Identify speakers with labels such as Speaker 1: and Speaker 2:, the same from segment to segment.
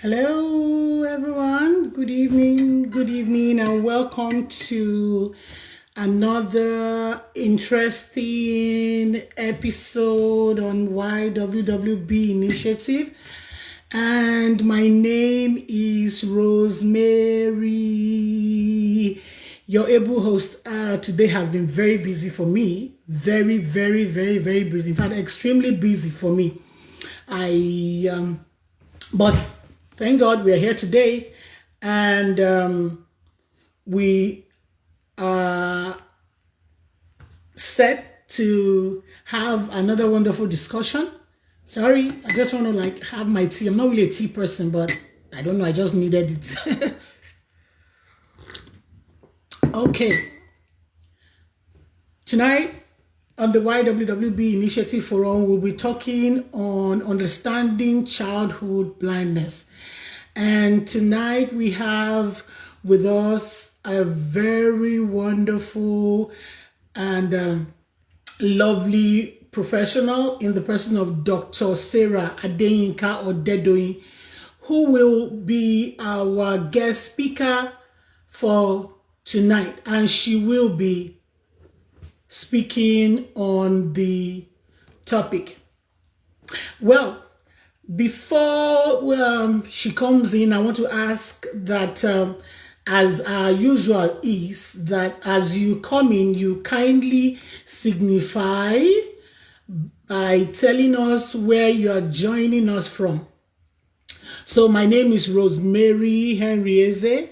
Speaker 1: Hello, everyone. Good evening, and welcome to another interesting episode on Y.W.W.B initiative. And my name is Rosemary. Your able host today has been very busy for me. Very busy. In fact, extremely busy for me. But thank God we are here today, and we are set to have another wonderful discussion. Sorry, I just want to have my tea. I'm not really a tea person, but I don't know. I just needed it. Okay. Tonight on the Y.W.W.B initiative forum, we'll be talking on understanding childhood blindness. And tonight we have with us a very wonderful and lovely professional in the person of Dr. Sarah Adeyinka-Odedoyin, who will be our guest speaker for tonight. And she will be speaking on the topic. Well, before she comes in, I want to ask that, as our usual is, that as you come in, you kindly signify by telling us where you are joining us from. So my name is Rosemary Henrieze.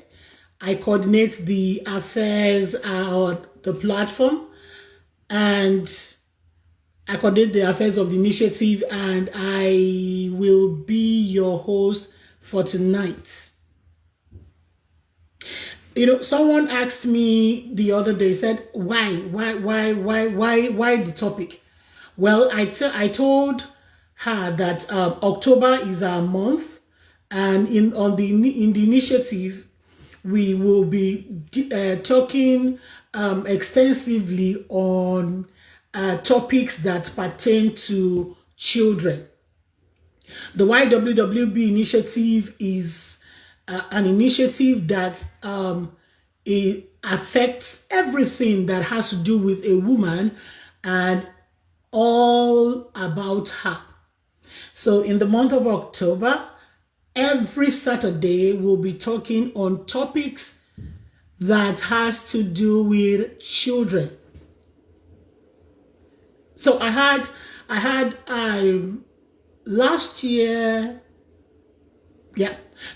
Speaker 1: I coordinate the affairs of the platform, and I coordinate the affairs of the initiative, and I will be your host for tonight. You know, someone asked me the other day, said, why the topic? Well, I told her that October is our month, and in the initiative, we will be talking extensively on topics that pertain to children. The Y.W.W.B initiative is an initiative that it affects everything that has to do with a woman and all about her. So in the month of October, every Saturday we'll be talking on topics that has to do with children. So I had last year,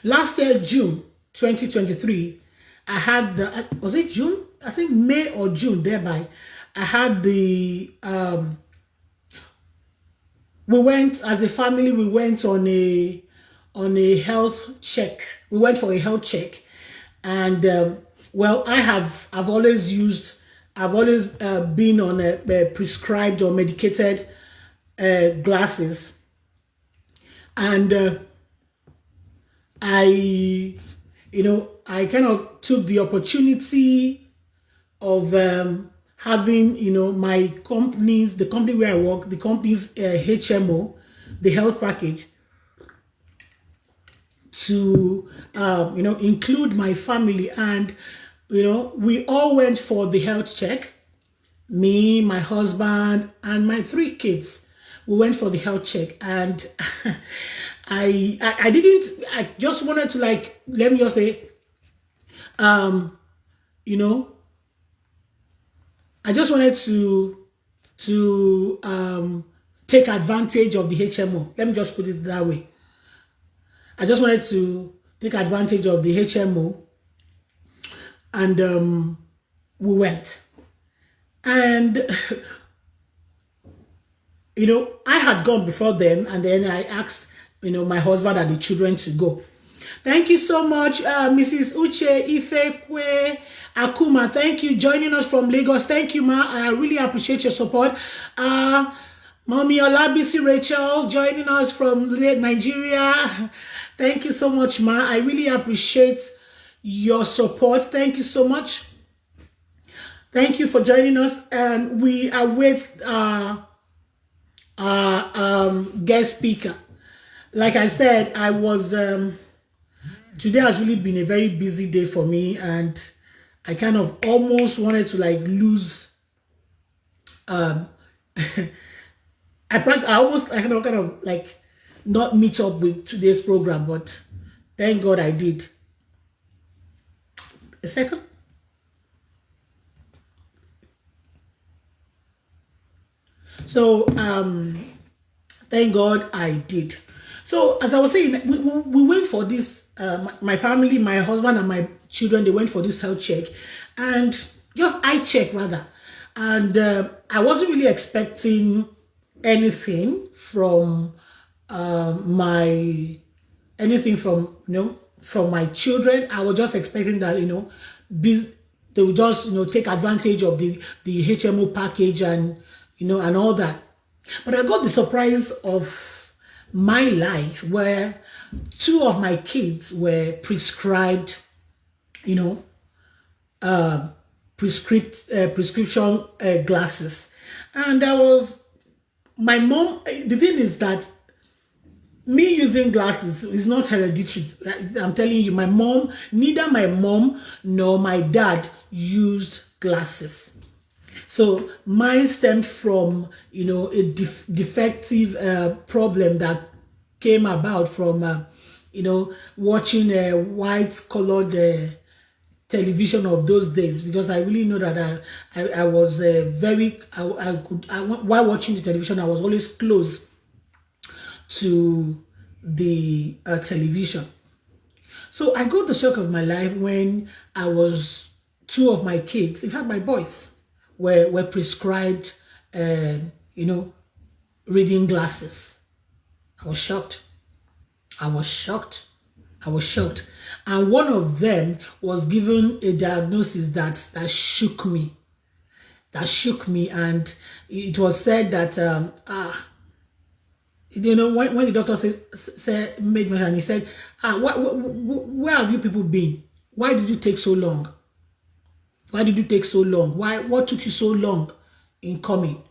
Speaker 1: June 2023, I had the, was it June? I think May or June, thereby. I had the, we went, as a family, we went on a health check. We went for a health check. And, well, I've always been on a prescribed or medicated glasses. And I kind of took the opportunity of having, my companies, the company where I work, the company's HMO, the health package, to, include my family. And, we all went for the health check. Me, my husband, and my 3 kids. We went for the health check. And I just wanted to, let me just say, I just wanted to take advantage of the HMO. Let me just put it that way. I just wanted to take advantage of the HMO, and we went. And, I had gone before them, and then I asked, my husband and the children to go. Thank you so much, Mrs. Uche Ifekwe Akuma. Thank you, joining us from Lagos. Thank you, ma. I really appreciate your support. Mommy Olabisi Rachel, joining us from Nigeria. Thank you so much, ma. I really appreciate your support. Thank you so much. Thank you for joining us, and we await guest speaker. Like I said, I was today has really been a very busy day for me, and I kind of almost wanted to like lose. Um, I almost I kind of like not meet up with today's program, but thank God I did. A second. So thank God I did. So as I was saying, we went for this. My family, my husband, and my children, they went for this health check, and just eye check rather. And I wasn't really expecting anything from my anything from from my children. I was just expecting that they would just take advantage of the HMO package and and all that. But I got the surprise of my life where two of my kids were prescribed, you know, prescription glasses, and that was my mom. The thing is that me using glasses is not hereditary. I'm telling you, neither my mom nor my dad used glasses. So mine stemmed from, a defective problem that came about from, watching a white colored television of those days, because I really know that I was while watching the television, I was always close to the television. So I got the shock of my life when two of my kids, in fact my boys, were prescribed, reading glasses. I was shocked. I was shocked. I was shocked. And one of them was given a diagnosis that shook me. That shook me, and it was said that when the doctor made mention, he said, where have you people been? Why did you take so long? Why did you take so long? What took you so long in coming?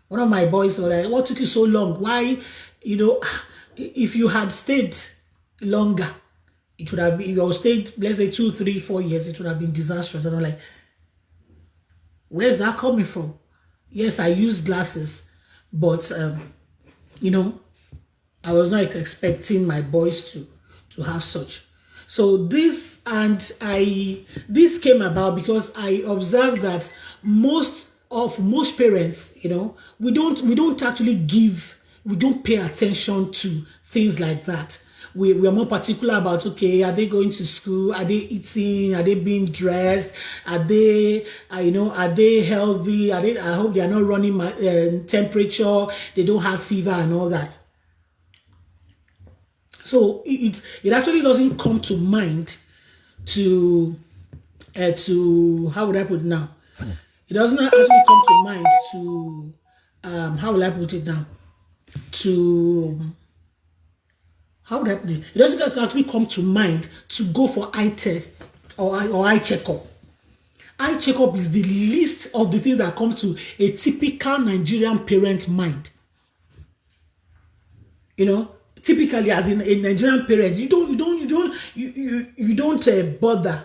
Speaker 1: One of my boys was like, what took you so long? Why, if you had stayed longer, it would have been, if you had stayed, let's say 2, 3, 4 years, it would have been disastrous. And I'm like, where's that coming from? Yes, I use glasses, but, I was not expecting my boys to have such. So this came about because I observed that most parents, we don't pay attention to things like that. We are more particular about, okay, are they going to school? Are they eating? Are they being dressed? Are they, are they healthy? I hope they are not running temperature. They don't have fever and all that. So it actually doesn't come to mind to how would I put it now? It doesn't actually come to mind to how will I put it now? To how would I put it? It doesn't actually come to mind to go for eye tests or eye checkup. Eye checkup is the least of the things that come to a typical Nigerian parent mind. Typically, as in a Nigerian parent, you don't bother,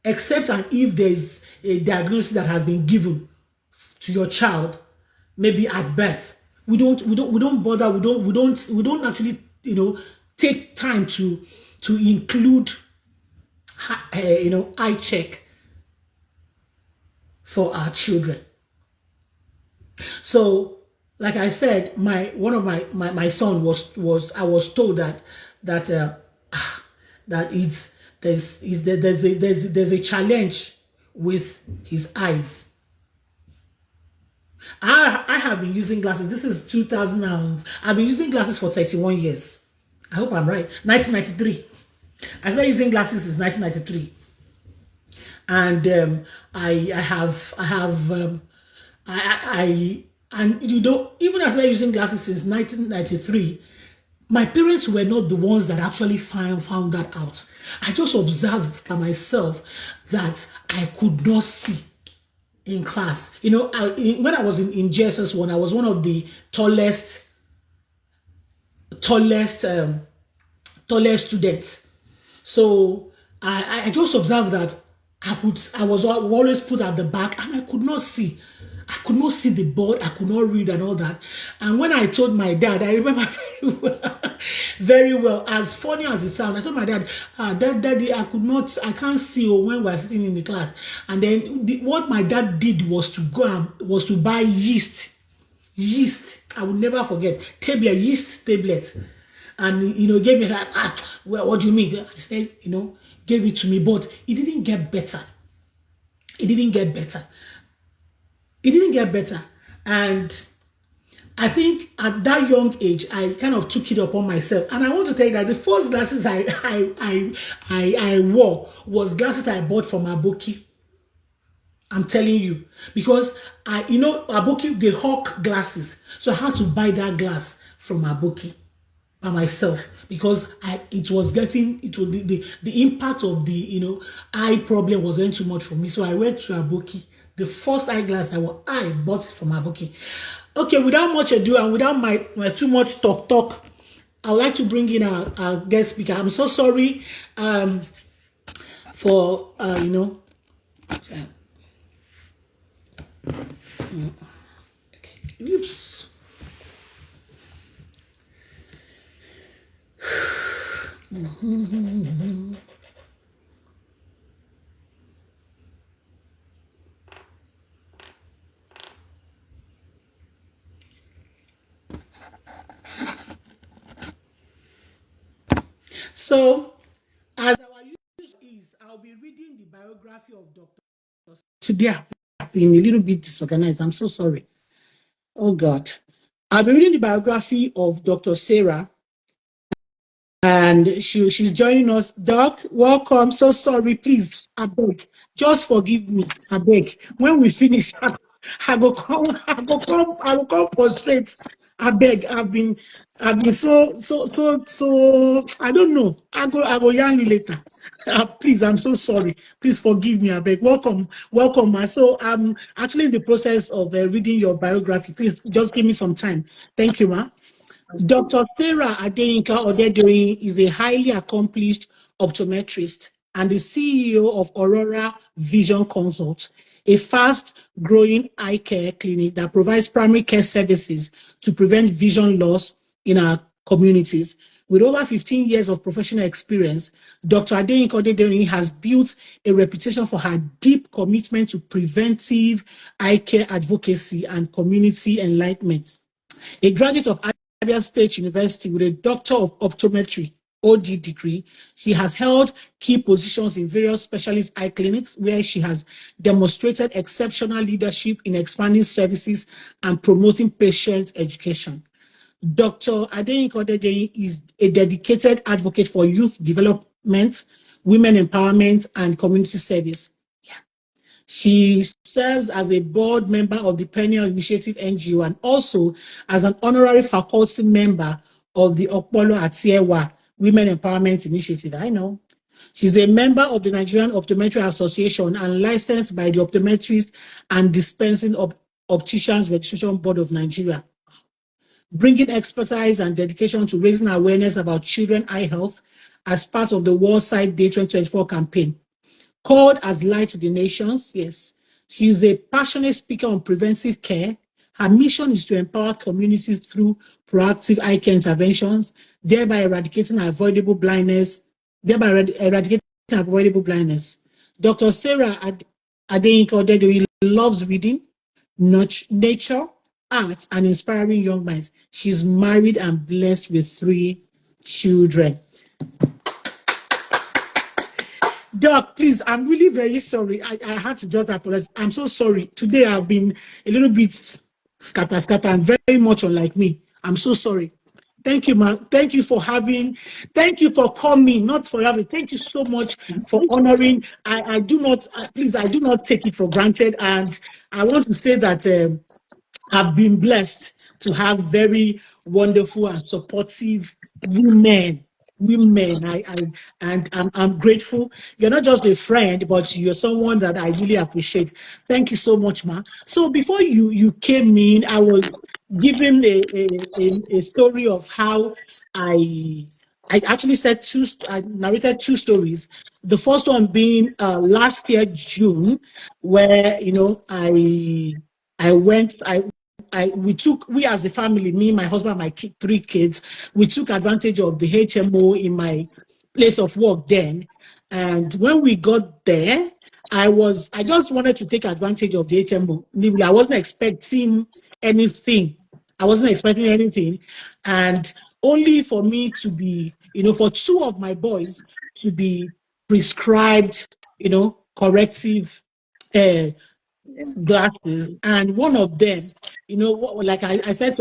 Speaker 1: except and if there's a diagnosis that has been given to your child, maybe at birth. We don't bother. We don't actually take time to include eye check for our children. So, like I said, one of my son was I was told that there's a challenge with his eyes. I have been using glasses. This is 2000. I've been using glasses for 31 years. I hope I'm right. 1993. I started using glasses since 1993, and and even as I was using glasses since 1993, my parents were not the ones that actually found that out. I just observed by myself that I could not see in class. When I was in JSS1, I was one of the tallest tallest tallest students. So I just observed that I was always put at the back and I could not see. I could not see the board, I could not read and all that. And when I told my dad, I remember very well, very well, as funny as it sounds, I told my dad, Daddy, I can't see when we're sitting in the class. And then what my dad did was to was to buy yeast. I will never forget. Yeast tablet. And gave me that. Well, what do you mean? I said, gave it to me, but it didn't get better. It didn't get better. It didn't get better. And I think at that young age, I kind of took it upon myself. And I want to tell you that the first glasses I wore was glasses I bought from Aboki. I'm telling you, because Aboki, they hawk glasses, so I had to buy that glass from Aboki by myself because it was the impact of the eye problem was getting too much for me. So I went to Aboki. The first eyeglass I bought from Aboki. Okay, without much ado and without my too much talk, I would like to bring in our guest speaker. I'm so sorry for okay. Oops. So, as our use is, I'll be reading the biography of Dr. Today I've been a little bit disorganized. I'm so sorry. Oh God. I'll be reading the biography of Dr. Sarah, and she's joining us. Doc, welcome. So sorry, please, I beg, just forgive me, I beg. When we finish, I will come prostrate. I beg. I've been so. I don't know. I go yarn you later. Please, I'm so sorry. Please forgive me. I beg. Welcome, ma. So I'm actually in the process of reading your biography. Please just give me some time. Thank you, ma. Dr. Sarah Adeyinka-Odedoyin is a highly accomplished optometrist and the CEO of Aurora Vision Consult, a fast-growing eye care clinic that provides primary care services to prevent vision loss in our communities. With over 15 years of professional experience, Dr. Adeyinka-Odedoyin has built a reputation for her deep commitment to preventive eye care advocacy and community enlightenment. A graduate of Abia State University with a Doctor of Optometry OD degree, she has held key positions in various specialist eye clinics where she has demonstrated exceptional leadership in expanding services and promoting patient education. Dr. Adeyinka-Odedoyin is a dedicated advocate for youth development, women empowerment, and community service. She serves as a board member of the Perennial Initiative NGO and also as an honorary faculty member of the Okpolo Atiewa Women Empowerment Initiative. I know. She's a member of the Nigerian Optometry Association and licensed by the Optometrists and Dispensing Opticians Registration Board of Nigeria, bringing expertise and dedication to raising awareness about children eye health as part of the World Sight Day 2024 campaign. Called as Light to the Nations, yes. She's a passionate speaker on preventive care. Her mission is to empower communities through proactive eye care interventions, thereby eradicating avoidable blindness. Dr. Sarah Adeyinka-Odedoyin loves reading, nature, art, and inspiring young minds. She's married and blessed with 3 children. Doc, please, I'm really very sorry. I had to just apologize. I'm so sorry. Today I've been a little bit scatter, and very much unlike me. I'm so sorry. Thank you, ma. Thank you for thank you for coming, not for having. Thank you so much for honoring. I do not, please, I do not take it for granted. And I want to say that I've been blessed to have very wonderful and supportive women. And I'm grateful. You're not just a friend, but you're someone that I really appreciate. Thank you so much, ma. So before you came in, giving a story of how I I actually said I narrated two stories. The first one being last year June, where I went we as a family, me, my husband, my three kids, we took advantage of the HMO in my place of work then. And when we got there, I just wanted to take advantage of the HMO. I wasn't expecting anything. I wasn't expecting anything. And only for me to be, for two of my boys to be prescribed, corrective uh, glasses. And one of them, like I said,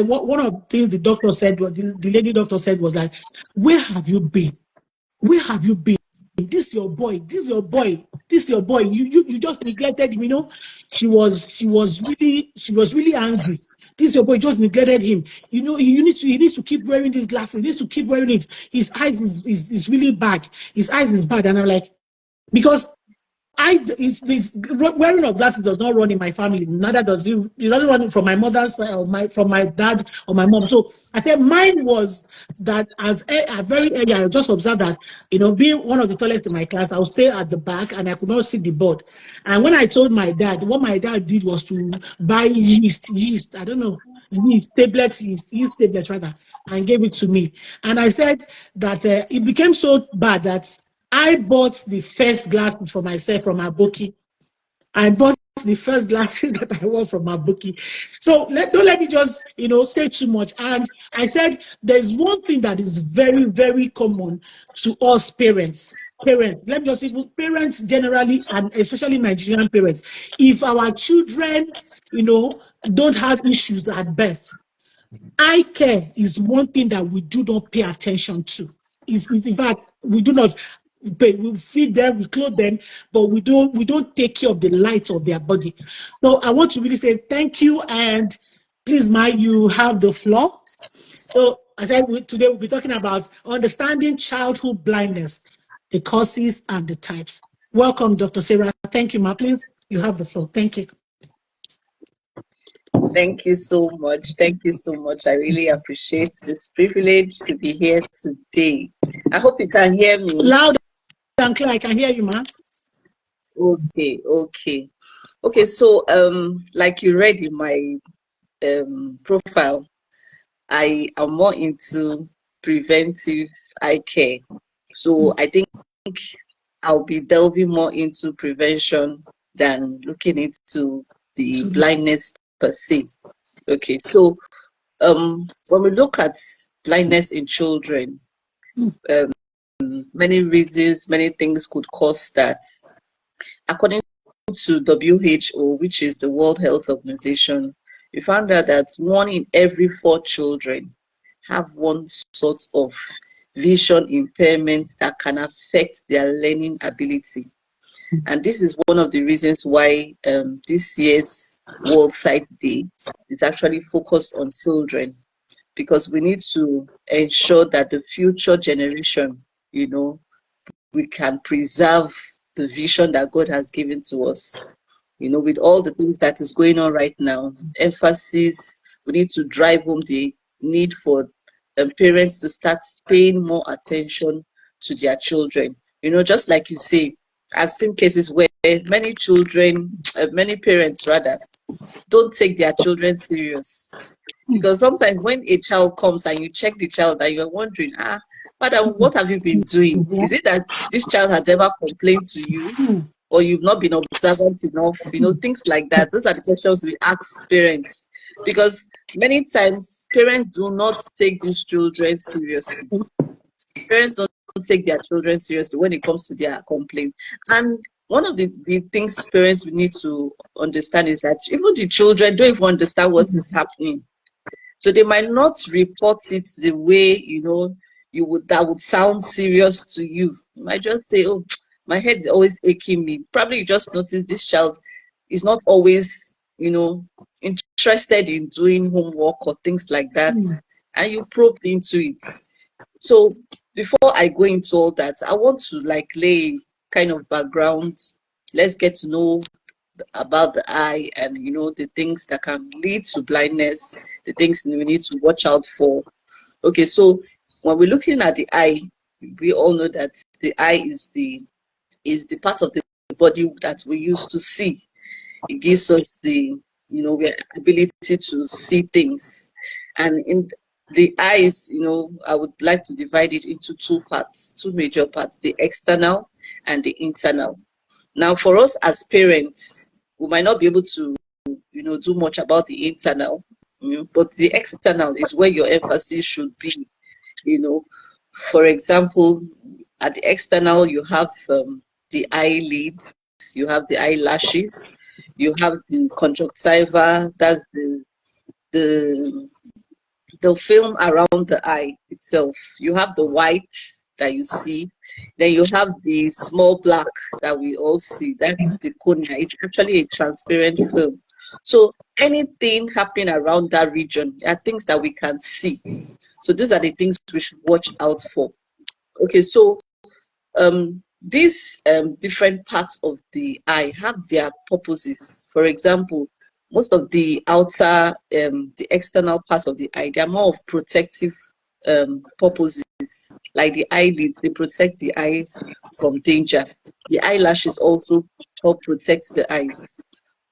Speaker 1: one of the things the doctor said, the lady doctor said was like, where have you been? Where have you been? This your boy. This your boy. This your boy. You just neglected him. She was really angry. This your boy just neglected him. He needs to keep wearing these glasses. He needs to keep wearing it. His eyes is really bad. His eyes is bad. And I'm like, because it's wearing of glasses does not run in my family. Neither does you. It doesn't run from my mother's side or from my dad or my mom. So I said mine was that at very early, I just observed that being one of the toilets in my class, I would stay at the back and I could not see the board. And when I told my dad, what my dad did was to buy yeast. I don't know. Yeast tablets rather, and gave it to me. And I said that it became so bad that I bought the first glasses for myself from Aboki. I bought the first glasses that I wore from Aboki. So don't let me just, say too much. And I said there's one thing that is very, very common to us parents. Parents, let me just say, parents generally, and especially Nigerian parents, if our children, don't have issues at birth, eye care is one thing that we do not pay attention to. Is in fact we do not pay. We feed them, we clothe them, but we don't take care of the light of their body. So I want to really say thank you, and please, Ma, you have the floor. So I said today we'll be talking about understanding childhood blindness, the causes and the types. Welcome, Dr. Sarah. Thank you, Ma. Please, you have the floor. Thank you.
Speaker 2: Thank you so much. Thank you so much. I really appreciate this privilege to be here today. I hope you can hear me.
Speaker 1: Loud and clear. I can hear you, Ma.
Speaker 2: Okay. So, like you read in my profile, I am more into preventive eye care. So I think I'll be delving more into prevention than looking into the blindness per se. Okay, so when we look at blindness in children, many reasons, many things could cause that. According to WHO, which is the World Health Organization, we found out that 1 in every 4 children have one sort of vision impairment that can affect their learning ability. And this is one of the reasons why this year's World Sight Day is actually focused on children, because we need to ensure that the future generation, we can preserve the vision that God has given to us. With all the things that is going on right now, emphasis, we need to drive home the need for parents to start paying more attention to their children. Just like you say, I've seen cases where many parents rather, don't take their children serious. Because sometimes when a child comes and you check the child and you're wondering, madam, what have you been doing? Is it that this child has ever complained to you? Or you've not been observant enough, things like that. Those are the questions we ask parents, because many times parents do not take these children seriously. Parents don't take their children seriously when it comes to their complaint. And one of the things parents need to understand is that even the children don't even understand what is happening. So they might not report it the way, that would sound serious to you. You might just say, oh, my head is always aching me. Probably you just notice this child is not always, interested in doing homework or things like that. And you probe into it. So before I go into all that, I want to lay kind of background. Let's get to know about the eye and the things that can lead to blindness, the things we need to watch out for. Okay, so when we're looking at the eye, we all know that the eye is the part of the body that we use to see. It gives us the ability to see things. And in the eyes, I would like to divide it into two parts, two major parts, the external and the internal. Now, for us as parents, we might not be able to do much about the internal, but the external is where your emphasis should be. you know for example, at the external, you have the eyelids, you have the eyelashes, you have the conjunctiva, that's the the film around the eye itself. You have the white that you see, then you have the small black that we all see. That's the cornea. It's actually a transparent film. So anything happening around that region are things that we can see. So these are the things we should watch out for. Okay, so these different parts of the eye have their purposes. For example, most of the outer, the external parts of the eye, they are more of protective purposes. Like the eyelids, they protect the eyes from danger. The eyelashes also help protect the eyes.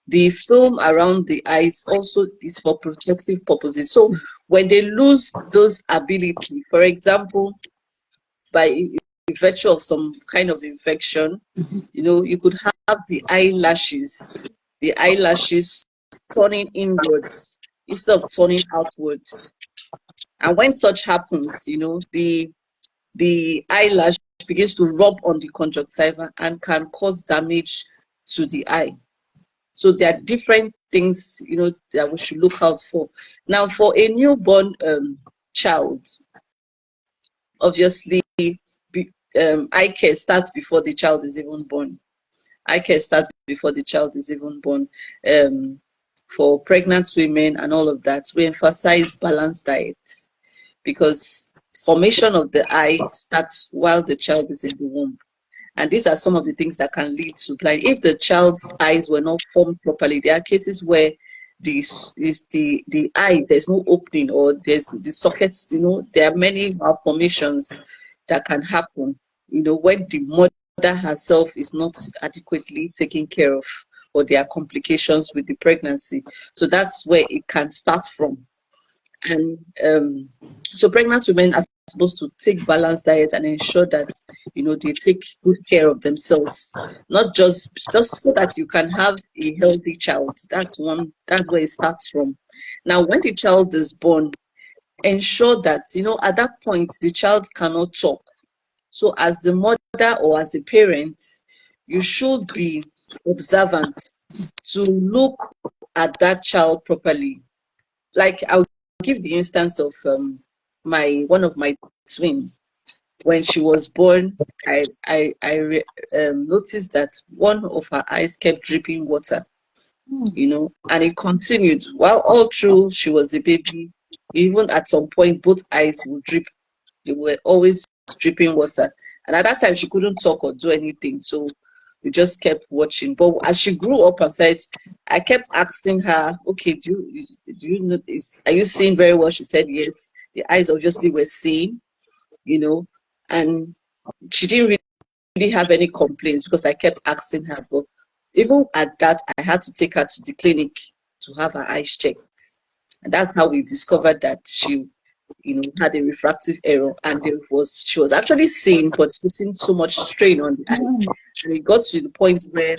Speaker 2: The film around the eyes also is for protective purposes. So when they lose those ability, for example, by virtue of some kind of infection, you could have the eyelashes turning inwards instead of turning outwards. And when such happens, the eyelash begins to rub on the conjunctiva and can cause damage to the eye. So there are different things, that we should look out for. Now, for a newborn child, obviously, eye care starts before the child is even born. Eye care starts before the child is even born. For pregnant women and all of that, we emphasize balanced diets because formation of the eye starts while the child is in the womb. And these are some of the things that can lead to blind. If the child's eyes were not formed properly, there are cases where the eye, there's no opening, or there's the sockets, there are many malformations that can happen, when the mother herself is not adequately taken care of, or there are complications with the pregnancy. So that's where it can start from. And so pregnant women are supposed to take balanced diet and ensure that they take good care of themselves, not just so that you can have a healthy child. That's where it starts from. Now, when the child is born, ensure that at that point the child cannot talk. So as the mother or as a parent, you should be observant to look at that child properly. Like, I'll give the instance of one of my twin. When she was born, I noticed that one of her eyes kept dripping water, and it continued while all through she was a baby. Even at some point, both eyes would drip. They were always dripping water, and at that time she couldn't talk or do anything. So we just kept watching. But as she grew up and said, I kept asking her, okay, do you know this? Are you seeing very well? She said yes. The eyes obviously were seeing, and she didn't really have any complaints because I kept asking her. But even at that, I had to take her to the clinic to have her eyes checked. And that's how we discovered that she had a refractive error, and she was actually seeing but putting so much strain on the eye. And it got to the point where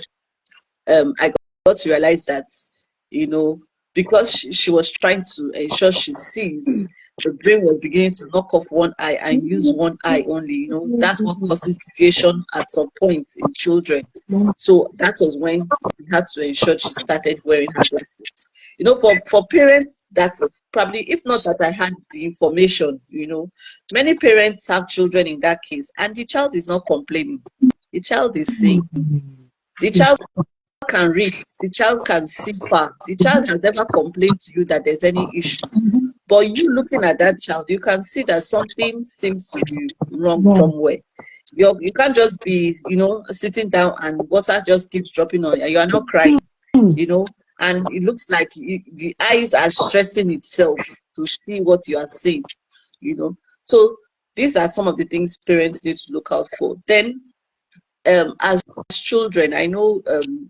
Speaker 2: I got to realize that, because she was trying to ensure she sees, the brain was beginning to knock off one eye and use one eye only. That's what causes deviation at some point in children. So that was when we had to ensure she started wearing her glasses. For parents that probably, if not that I had the information, many parents have children in that case, and the child is not complaining. The child is seeing. The child can read, the child can see far, the child has never complained to you that there's any issue. But you looking at that child, you can see that something seems to be wrong somewhere. You can't just be, sitting down and water just keeps dropping on you. You are not crying, and it looks like the eyes are stressing itself to see what you are seeing, you know. So these are some of the things parents need to look out for. Then as children, I know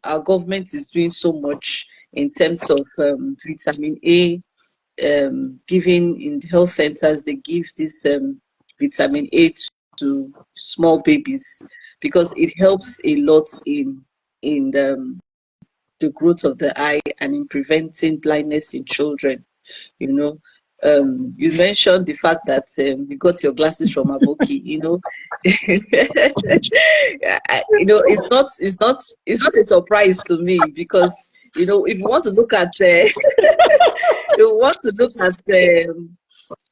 Speaker 2: our government is doing so much in terms of vitamin A, giving in the health centers. They give this vitamin A to small babies because it helps a lot in the growth of the eye and in preventing blindness in children. You know, you mentioned the fact that you got your glasses from Aboki. You know, it's not a surprise to me because if you want to look at you want to look at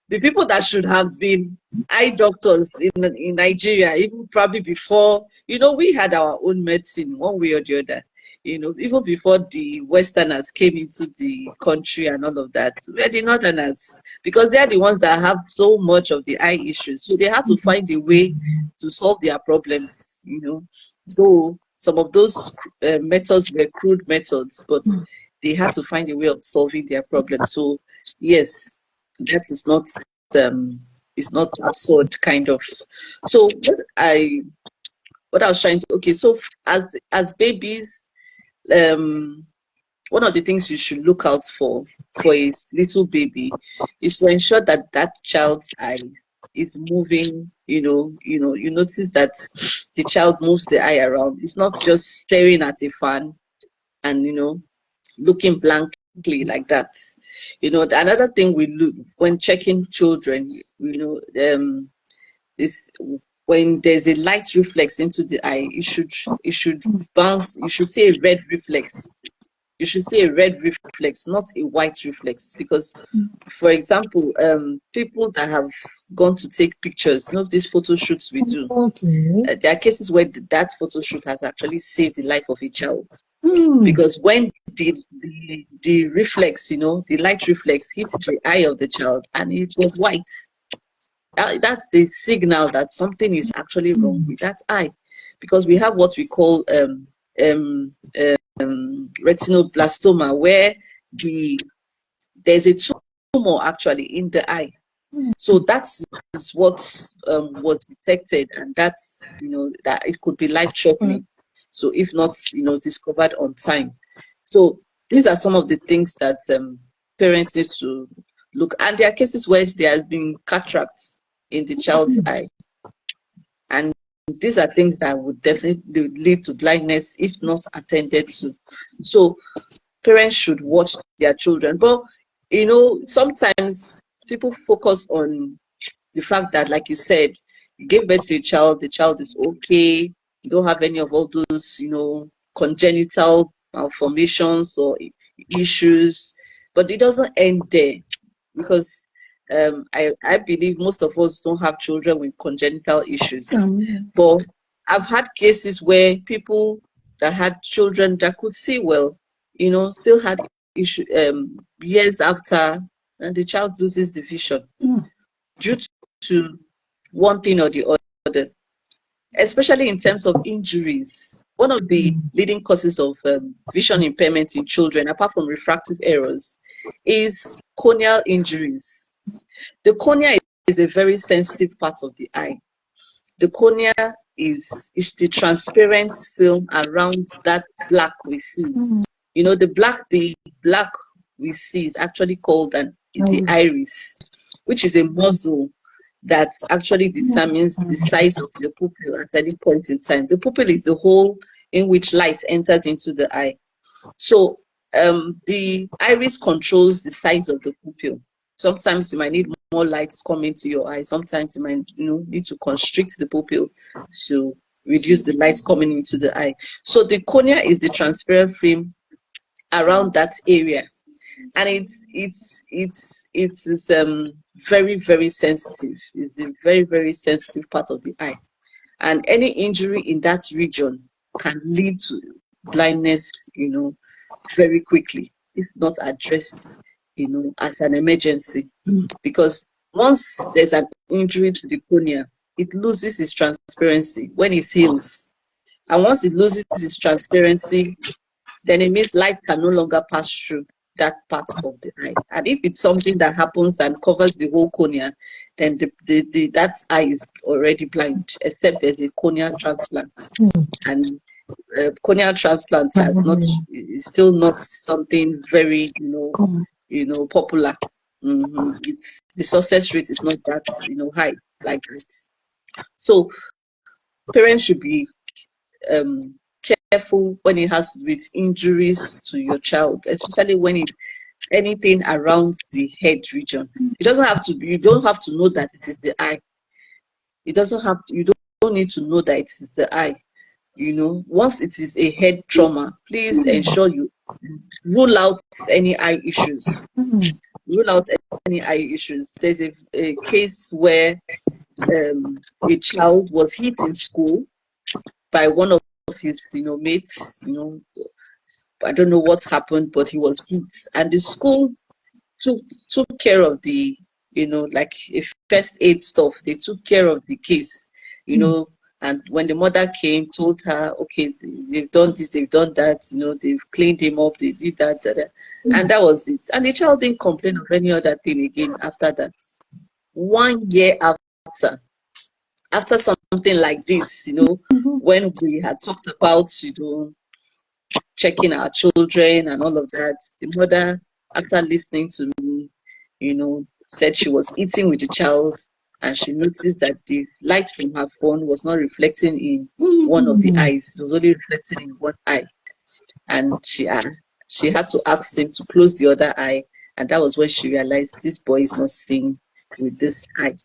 Speaker 2: the people that should have been eye doctors in Nigeria, even probably before, we had our own medicine one way or the other. Even before the Westerners came into the country and all of that, we're the Northerners because they're the ones that have so much of the eye issues. So they had to find a way to solve their problems. So some of those methods were crude methods, but they had to find a way of solving their problems. So yes, that is not absurd kind of. So what I was trying to okay, so as babies, one of the things you should look out for a little baby is to ensure that that child's eye is moving. You notice that the child moves the eye around. It's not just staring at a fan and looking blankly like that. Another thing we look when checking children, is when there's a light reflex into the eye, it should bounce. You should see a red reflex. You should see a red reflex, not a white reflex, because, for example, people that have gone to take pictures, these photo shoots we do.
Speaker 1: Okay.
Speaker 2: There are cases where that photo shoot has actually saved the life of a child. Because when the reflex, the light reflex hits the eye of the child and it was white, that's the signal that something is actually wrong with that eye. Because we have what we call retinoblastoma, where there's a tumor actually in the eye. So that's what was detected, and that's that it could be life-threatening. So if not discovered on time. So these are some of the things that parents need to look. And there are cases where there has been cataracts in the child's eye, and these are things that would definitely lead to blindness if not attended to. So parents should watch their children. But sometimes people focus on the fact that, like you said, you gave birth to a child, the child is okay, you don't have any of all those, congenital malformations or issues. But it doesn't end there, because I believe most of us don't have children with congenital issues. But I've had cases where people that had children that could see well, still had issue years after, and the child loses the vision due to one thing or the other, especially in terms of injuries. One of the leading causes of vision impairment in children, apart from refractive errors, is corneal injuries. The cornea is a very sensitive part of the eye. The cornea is the transparent film around that black we see. The black we see is actually called the iris, which is a muscle that actually determines the size of the pupil at any point in time. The pupil is the hole in which light enters into the eye. So the iris controls the size of the pupil. Sometimes you might need more light coming to your eye. Sometimes you might need to constrict the pupil to reduce the light coming into the eye. So the cornea is the transparent film around that area, and it's very, very sensitive. It's a very, very sensitive part of the eye, and any injury in that region can lead to blindness very quickly if not addressed as an emergency. Because once there's an injury to the cornea, it loses its transparency when it heals, and once it loses its transparency, then it means light can no longer pass through that part of the eye. And if it's something that happens and covers the whole cornea, then that eye is already blind, except there's a corneal transplant. And corneal transplant is still not something very popular. It's the success rate is not that high like that. So parents should be careful when it has with injuries to your child, especially when it anything around the head region. It doesn't have to be, you don't have to know that it is the eye. It doesn't have to, you don't need to know that it is the eye. Once it is a head trauma, please ensure you rule out any eye issues. Rule out any eye issues. There's a case where a child was hit in school by one of his mates. I don't know what happened, but he was hit, and the school took care of the like a first aid stuff. They took care of the case, and when the mother came, told her, okay, they've done this, they've done that, they've cleaned him up, they did that, and that was it. And the child didn't complain of any other thing again after that. 1 year after something like this, when we had talked about checking our children and all of that, the mother, after listening to me, said she was eating with the child, and she noticed that the light from her phone was not reflecting in one of the eyes. It was only reflecting in one eye. And she had to ask him to close the other eye. And that was when she realized this boy is not seeing with this eye.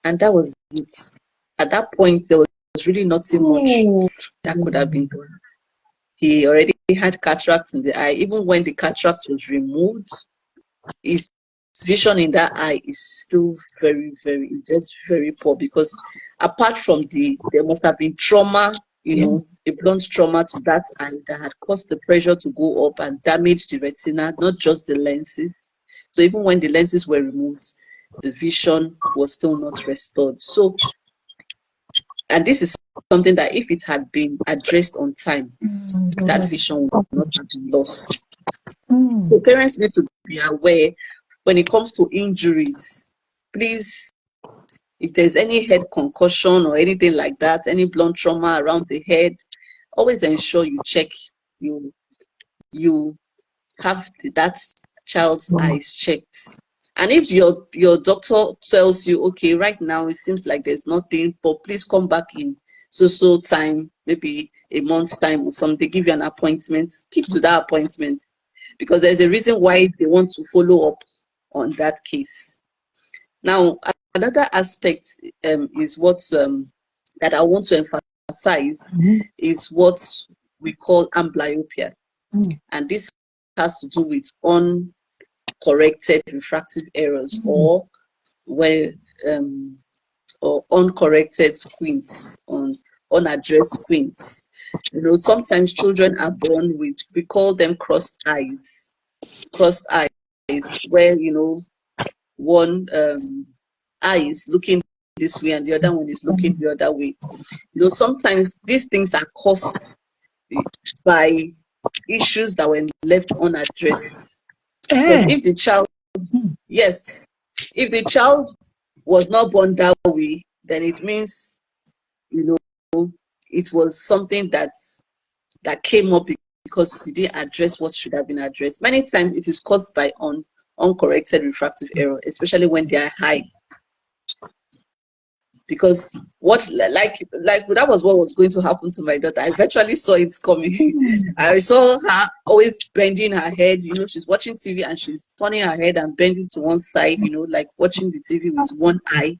Speaker 2: And that was it. At that point, there was really nothing much that could have been done. He already had cataract in the eye. Even when the cataract was removed, his vision in that eye is still very, just very poor, because apart from there must have been trauma, a blunt trauma to that eye that had caused the pressure to go up and damage the retina, not just the lenses. So even when the lenses were removed, the vision was still not restored. So, and this is something that if it had been addressed on time, that vision would not have been lost. So parents need to be aware when it comes to injuries. Please, if there's any head concussion or anything like that, any blunt trauma around the head, always ensure you check, you have that child's eyes checked. And if your doctor tells you, okay, right now it seems like there's nothing, but please come back in so time, maybe a month's time or something, they give you an appointment, keep to that appointment, because there's a reason why they want to follow up on that case. Now, another aspect is what that I want to emphasize is what we call amblyopia. And this has to do with uncorrected refractive errors or uncorrected squints, unaddressed squints. Sometimes children are born with, we call them crossed eyes, where one eye is looking this way and the other one is looking the other way. Sometimes these things are caused by issues that were left unaddressed. Because if the child was not born that way, then it means it was something that came up because you didn't address what should have been addressed. Many times it is caused by uncorrected refractive error, especially when they are high. Because that was what was going to happen to my daughter. I virtually saw it coming. I saw her always bending her head. She's watching TV and she's turning her head and bending to one side, like watching the TV with one eye.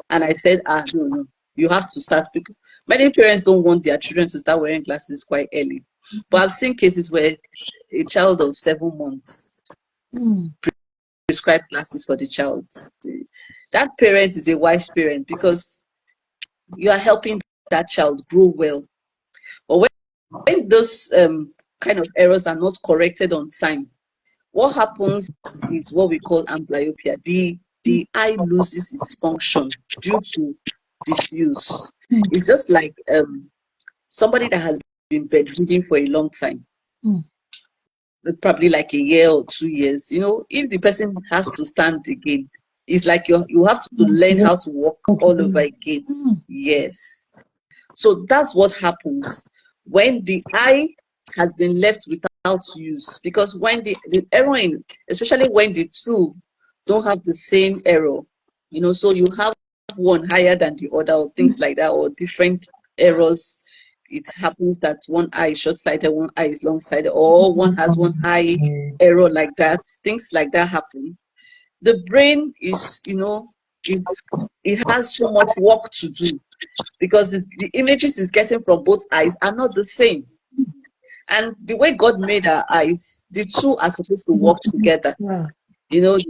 Speaker 2: And I said, no, you have to start. Because many parents don't want their children to start wearing glasses quite early. But I've seen cases where a child of 7 months prescribed glasses for the child. That parent is a wise parent, because you are helping that child grow well. But when those kind of errors are not corrected on time, what happens is what we call amblyopia. The eye loses its function due to disuse. It's just like somebody that has been bedridden for a long time. probably like a year or 2 years. If the person has to stand again, it's like you have to learn how to walk all over again. Yes. So that's what happens when the eye has been left without use. Because when the error especially when the two don't have the same error, so you have one higher than the other or things like that, or different errors. It happens that one eye is short-sighted, one eye is long-sighted, or one has one high error like that. Things like that happen. The brain it has so much work to do because the images it's getting from both eyes are not the same. And the way God made our eyes, the two are supposed to work together. The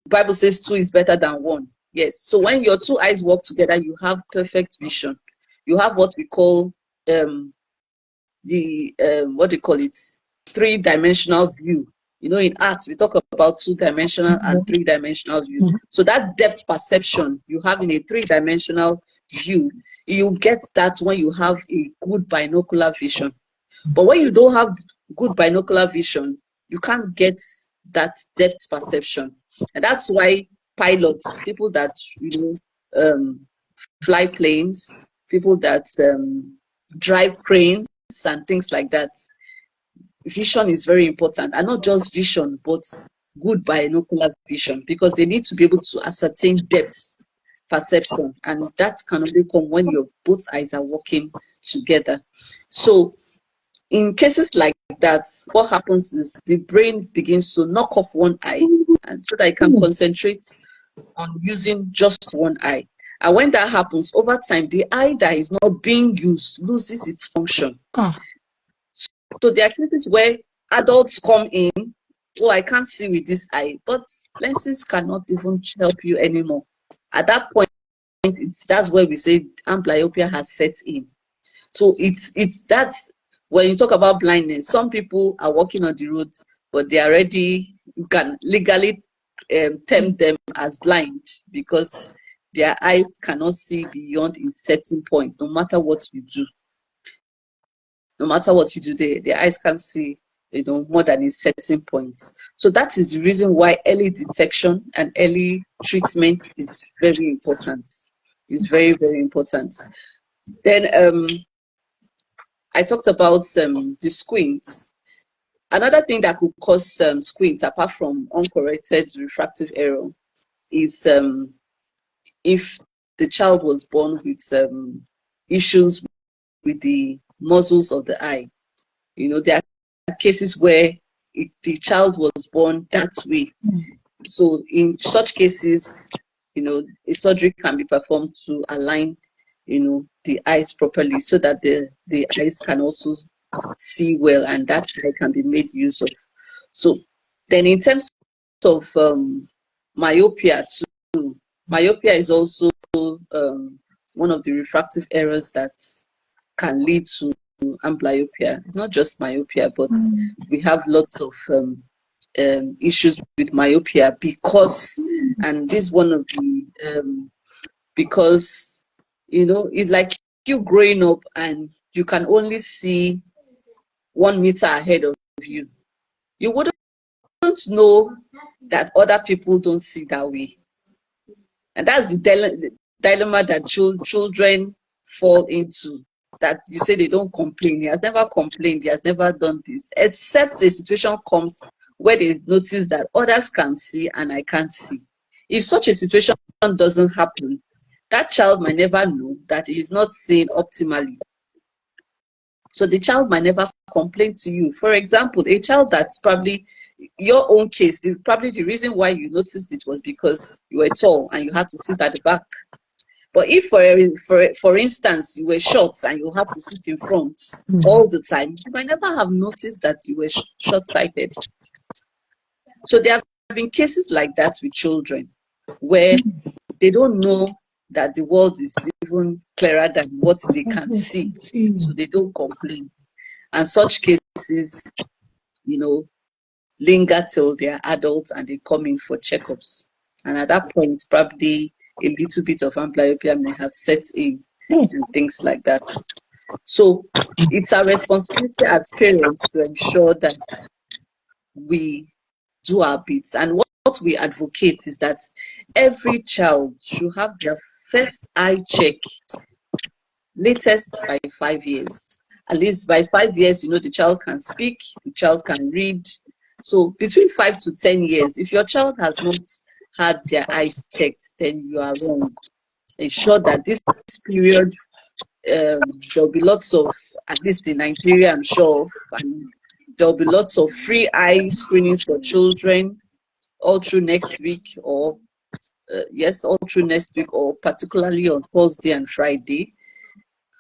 Speaker 2: Bible says two is better than one. Yes. So when your two eyes work together, you have perfect vision. You have what we call what do you call it? Three-dimensional view. In arts, we talk about two-dimensional and three-dimensional view. So that depth perception you have in a three-dimensional view, you get that when you have a good binocular vision. But when you don't have good binocular vision, you can't get that depth perception. And that's why pilots, people that fly planes, people that drive cranes and things like that, vision is very important. And not just vision, but good binocular vision, because they need to be able to ascertain depth perception, and that can only come when your both eyes are working together. So in cases like that, what happens is the brain begins to knock off one eye, and so that it can concentrate on using just one eye. And when that happens, over time, the eye that is not being used loses its function. So there are cases where adults come in, oh, I can't see with this eye, but lenses cannot even help you anymore. At that point, that's where we say amblyopia has set in. So that's when you talk about blindness. Some people are walking on the road, but they are already, you can legally term them as blind because their eyes cannot see beyond a certain point, no matter what you do. No matter what you do, their eyes can't see more than a certain point. So that is the reason why early detection and early treatment is very important. It's very, very important. Then I talked about the squints. Another thing that could cause squints, apart from uncorrected refractive error, is if the child was born with issues with the muscles of the eye. There are cases where the child was born that way. So in such cases, a surgery can be performed to align, the eyes properly so that the eyes can also see well, and that eye can be made use of. So then in terms of myopia too, myopia is also one of the refractive errors that can lead to amblyopia. It's not just myopia, but we have lots of issues with myopia because, and this is one of the, because, it's like you growing up and you can only see 1 meter ahead of you. You wouldn't know that other people don't see that way. And that's the dilemma that children fall into. That you say they don't complain. He has never complained. He has never done this. Except a situation comes where they notice that others can see and I can't see. If such a situation doesn't happen, that child might never know that he is not seeing optimally. So the child might never complain to you. For example, a child that's probably your own case, probably the reason why you noticed it was because you were tall and you had to sit at the back. But if, for instance, you were short and you had to sit in front all the time, you might never have noticed that you were short-sighted. So there have been cases like that with children where they don't know that the world is even clearer than what they can see. So they don't complain. And such cases, linger till they're adults and they come in for checkups. And at that point, probably a little bit of amblyopia may have set in and things like that. So it's our responsibility as parents to ensure that we do our bits. And what we advocate is that every child should have their first eye check latest by 5 years. At least by 5 years, the child can speak, the child can read. So between 5 to 10 years, if your child has not had their eyes checked, then you are wrong. Ensure that this period, there'll be lots of, at least in Nigeria, I'm sure of, and there'll be lots of free eye screenings for children all through next week, or yes, all through next week, or particularly on Thursday and Friday.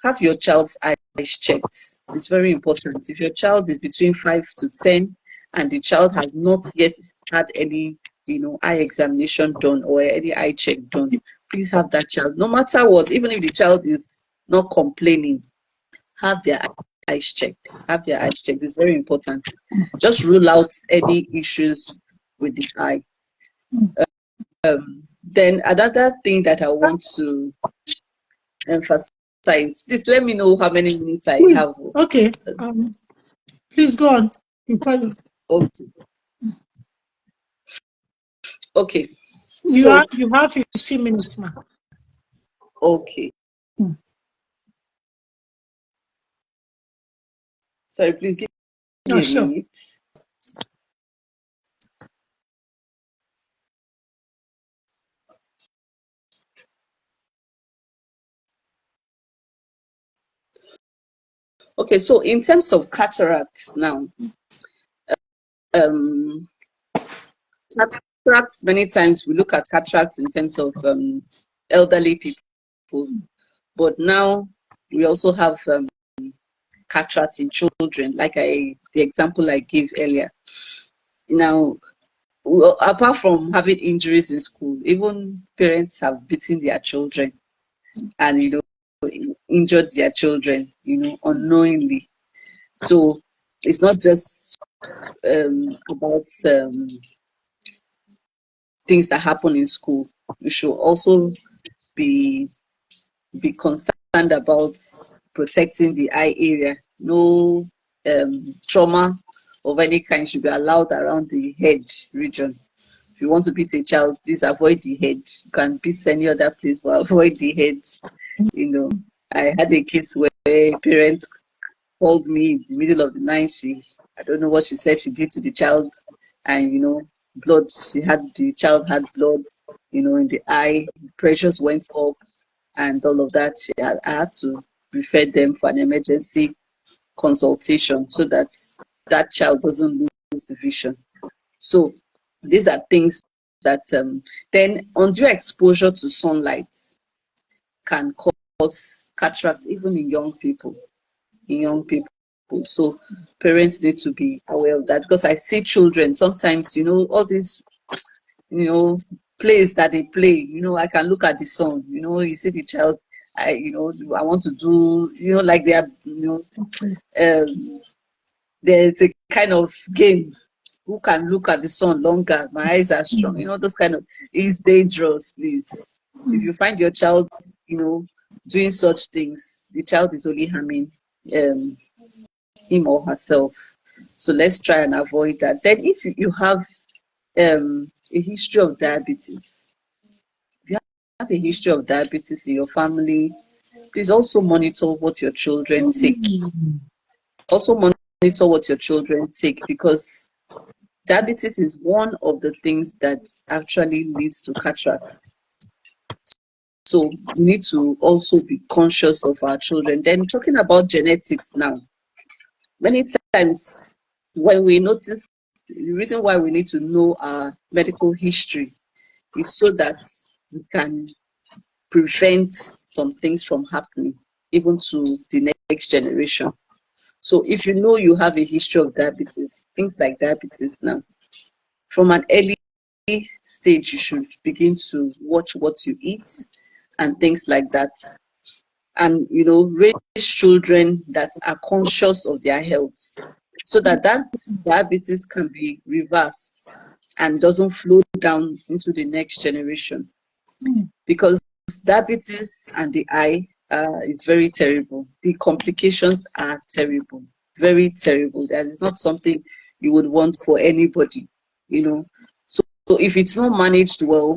Speaker 2: Have your child's eyes checked. It's very important. If your child is between 5 to 10 and the child has not yet had any, eye examination done or any eye check done, please have that child. No matter what, even if the child is not complaining, have their eyes checked. Have their eyes checked. It's very important. Just rule out any issues with the eye. Then another thing that I want to emphasize, please let me know how many minutes I have.
Speaker 1: Okay. Please go on.
Speaker 2: Okay. Okay.
Speaker 1: You have 15 minutes now.
Speaker 2: Okay. Sorry, please give me a minute. Okay, so in terms of cataracts now, cataracts, many times we look at cataracts in terms of elderly people, but now we also have cataracts in children, like the example I gave earlier. Now, apart from having injuries in school, even parents have beaten their children and injured their children, unknowingly. So it's not just about things that happen in school. We should also be concerned about protecting the eye area. No trauma of any kind should be allowed around the head region. If you want to beat a child, please avoid the head. You can beat any other place, but avoid the head. I had a case where a parent called me in the middle of the night. I don't know what she said she did to the child, and blood. The child had blood, in the eye. Pressures went up, and all of that. I had to refer them for an emergency consultation so that that child doesn't lose the vision. So these are things that then undue exposure to sunlight can cause cataract even in young people. So parents need to be aware of that, because I see children sometimes, all these, plays that they play, I can look at the sun, you see the child, I want to do, like they are, there's a kind of game, who can look at the sun longer, my eyes are strong, those kind of, is dangerous, please. If you find your child, doing such things, the child is only harming him or herself. So let's try and avoid that. Then if you have a history of diabetes, if you have a history of diabetes in your family, please also monitor what your children take. Also monitor what your children take, because diabetes is one of the things that actually leads to cataracts. So we need to also be conscious of our children. Then talking about genetics now, many times when we notice, the reason why we need to know our medical history is so that we can prevent some things from happening, even to the next generation. So if you know you have a history of diabetes, things like diabetes now, from an early stage, you should begin to watch what you eat and things like that. And, raise children that are conscious of their health, so that diabetes can be reversed and doesn't flow down into the next generation. Because diabetes and the eye is very terrible. The complications are terrible, very terrible. That is not something you would want for anybody, you know. So if it's not managed well,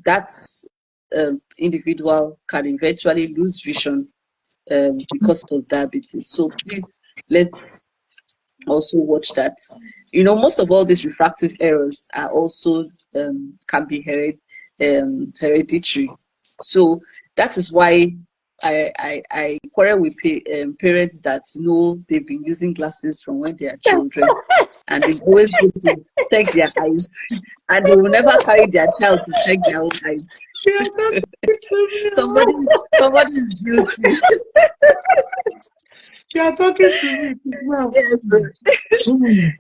Speaker 2: that individual can eventually lose vision because of diabetes. So please, let's also watch that. Most of all these refractive errors are also can be hereditary. So that is why I quarrel with parents that know they've been using glasses from when they are children, and they always go to check their eyes, and they will never carry their child to check their own eyes.
Speaker 1: You are talking to me.
Speaker 2: somebody somebody is guilty.
Speaker 1: You are talking to me. Well.
Speaker 2: Yes.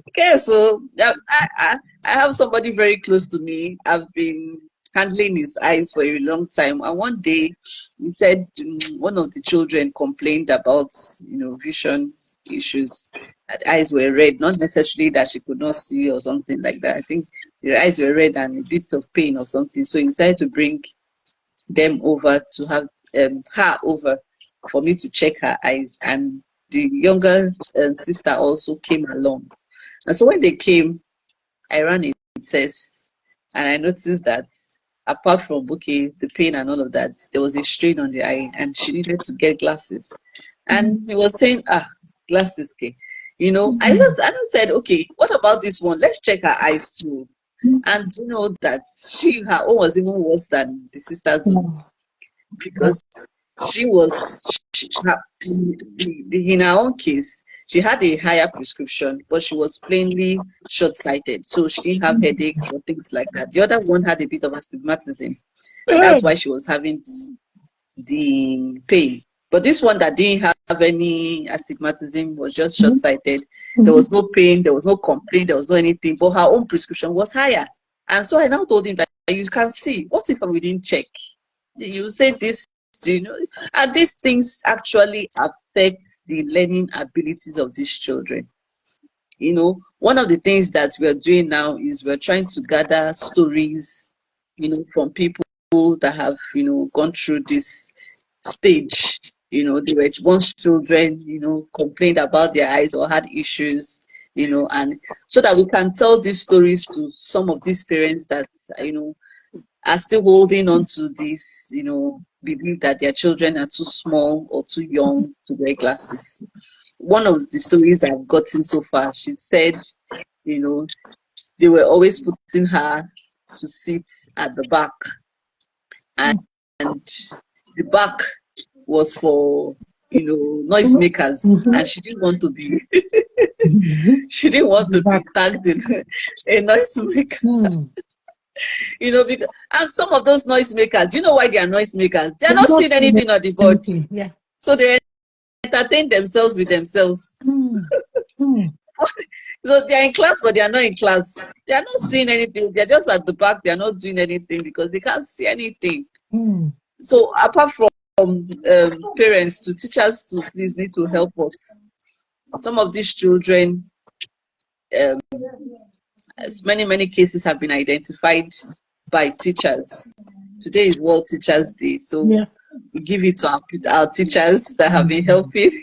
Speaker 2: Okay, so I have somebody very close to me. I've been handling his eyes for a long time, and one day he said one of the children complained about vision issues. That eyes were red, not necessarily that she could not see or something like that. I think the eyes were red and a bit of pain or something. So he decided to bring them over to have her over for me to check her eyes, and the younger sister also came along. And so when they came, I ran a test, and I noticed that apart from the pain and all of that, there was a strain on the eye, and she needed to get glasses. And he was saying, glasses, okay. I just said, okay, what about this one? Let's check her eyes too. And that her own was even worse than the sister's own, because in her own case, she had a higher prescription, but she was plainly short-sighted, so she didn't have headaches or things like that. The other one had a bit of astigmatism, and that's why she was having the pain. But this one that didn't have any astigmatism was just short-sighted. There was no pain, there was no complaint, there was no anything, but her own prescription was higher. And so I now told him that you can see, what if we didn't check? You say this, and these things actually affect the learning abilities of these children. One of the things that we're doing now is we're trying to gather stories, from people that have, gone through this stage. They were once children, complained about their eyes or had issues, and so that we can tell these stories to some of these parents that, are still holding on to this, believe that their children are too small or too young to wear glasses. One of the stories I've gotten so far, she said, they were always putting her to sit at the back, and the back was for noisemakers, and she didn't want to be she didn't want to be tagged in a noisemaker. Because and some of those noisemakers, why they are noisemakers? They are not seeing anything on the board.
Speaker 1: Yeah.
Speaker 2: So they entertain themselves with themselves. So they are in class, but they are not in class. They are not seeing anything. They are just at the back. They are not doing anything because they can't see anything. So apart from parents, to teachers to please need to help us. Some of these children, as many cases have been identified by teachers. Today is World Teachers Day, so we give it to our teachers that have been helping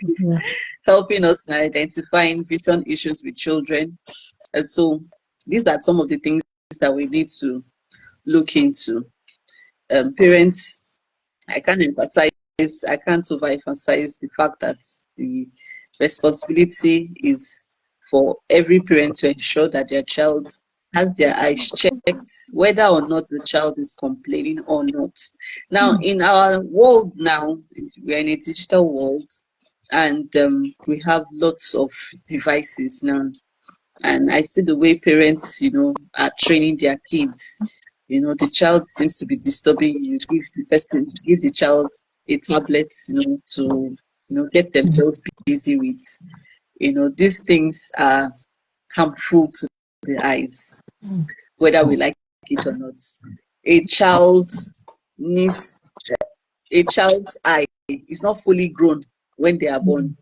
Speaker 2: us in identifying vision issues with children. And so these are some of the things that we need to look into. Parents, I can't overemphasize the fact that the responsibility is for every parent to ensure that their child has their eyes checked, whether or not the child is complaining or not. Now, in our world now, we are in a digital world, and we have lots of devices now. And I see the way parents, are training their kids. The child seems to be disturbing you. Give the child a tablet, to, get themselves busy with. These things are harmful to the eyes, whether we like it or not. A child's eye is not fully grown when they are born.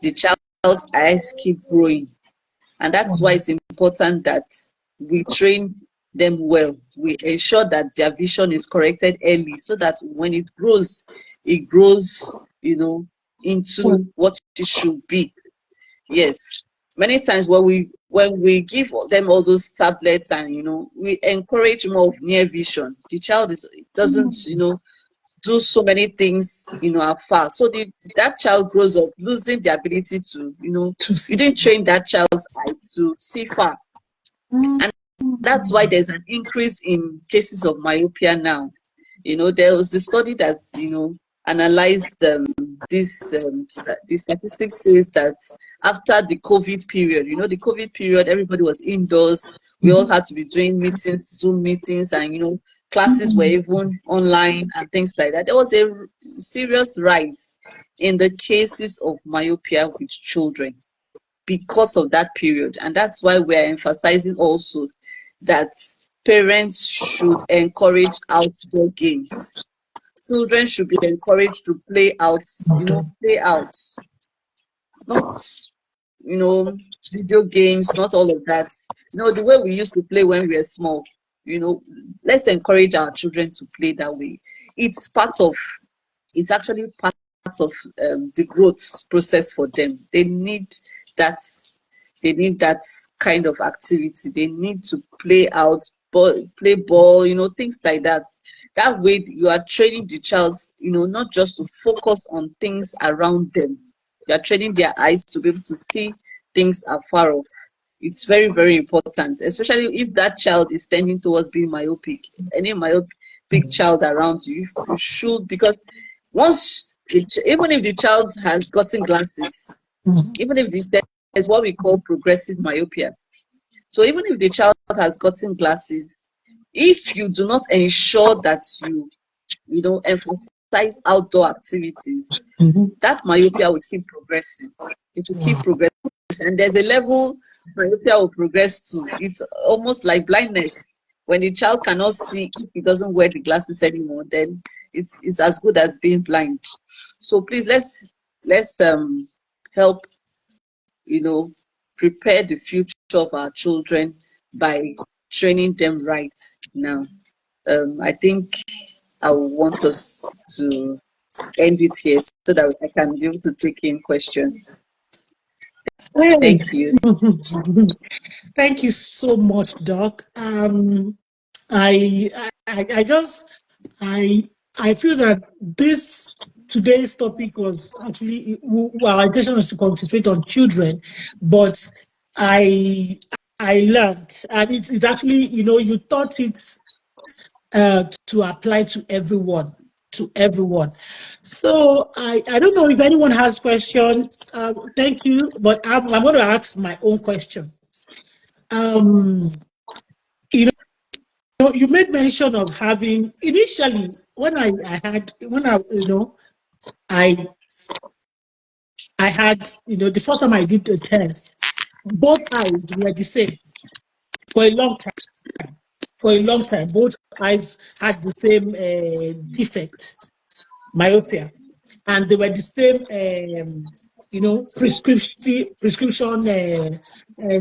Speaker 2: The child's eyes keep growing, and that's why it's important that we train them well. We ensure that their vision is corrected early, so that when it grows, it grows, into what it should be. Yes. Many times when we give them all those tablets, and we encourage more of near vision, the child doesn't, do so many things, afar. So that child grows up losing the ability to,
Speaker 1: to
Speaker 2: you
Speaker 1: see.
Speaker 2: didn't train that child's eye to see far.
Speaker 1: Mm.
Speaker 2: And that's why there's an increase in cases of myopia now. There was a study that, analyzed the statistics says that after the COVID period, the COVID period, everybody was indoors. We all had to be doing meetings, Zoom meetings, and classes were even online and things like that. There was a serious rise in the cases of myopia with children because of that period. And that's why we're emphasizing also that parents should encourage outdoor games. Children should be encouraged to play out, play out, not, you know, video games, not all of that. The way we used to play when we were small, let's encourage our children to play that way. It's it's actually part of the growth process for them. That they need that kind of activity. They need to play out, play ball, things like that. That way you are training the child, not just to focus on things around them. You are training their eyes to be able to see things afar off. It's very, very important, especially if that child is tending towards being myopic. Any myopic child around you, you should, because even if the child has gotten glasses,
Speaker 1: Mm.
Speaker 2: even if there's what we call progressive myopia. So even if the child has gotten glasses, if you do not ensure that you emphasize outdoor activities,
Speaker 1: Mhm.
Speaker 2: that myopia will keep progressing. It will keep
Speaker 1: Wow.
Speaker 2: progressing. And there's a level myopia will progress to. It's almost like blindness. When the child cannot see, if he doesn't wear the glasses anymore, then it's as good as being blind. So please let's help, you know, prepare the future of our children by training them right now. I think I would want us to end it here so that I can be able to take in questions.
Speaker 1: Hey.
Speaker 2: Thank you.
Speaker 1: Thank you so much, Doc. I just I feel that this today's topic was actually, well, our intention was to concentrate on children, but I I learned, and it's actually, you taught it to apply to everyone, to everyone. So I don't know if anyone has question. Thank you, but I'm going to ask my own question. Um, you you made mention of having initially when I had when I I had the first time I did the test, both eyes were the same for a long time. For a long time, both eyes had the same defect, myopia, and they were the same, prescription.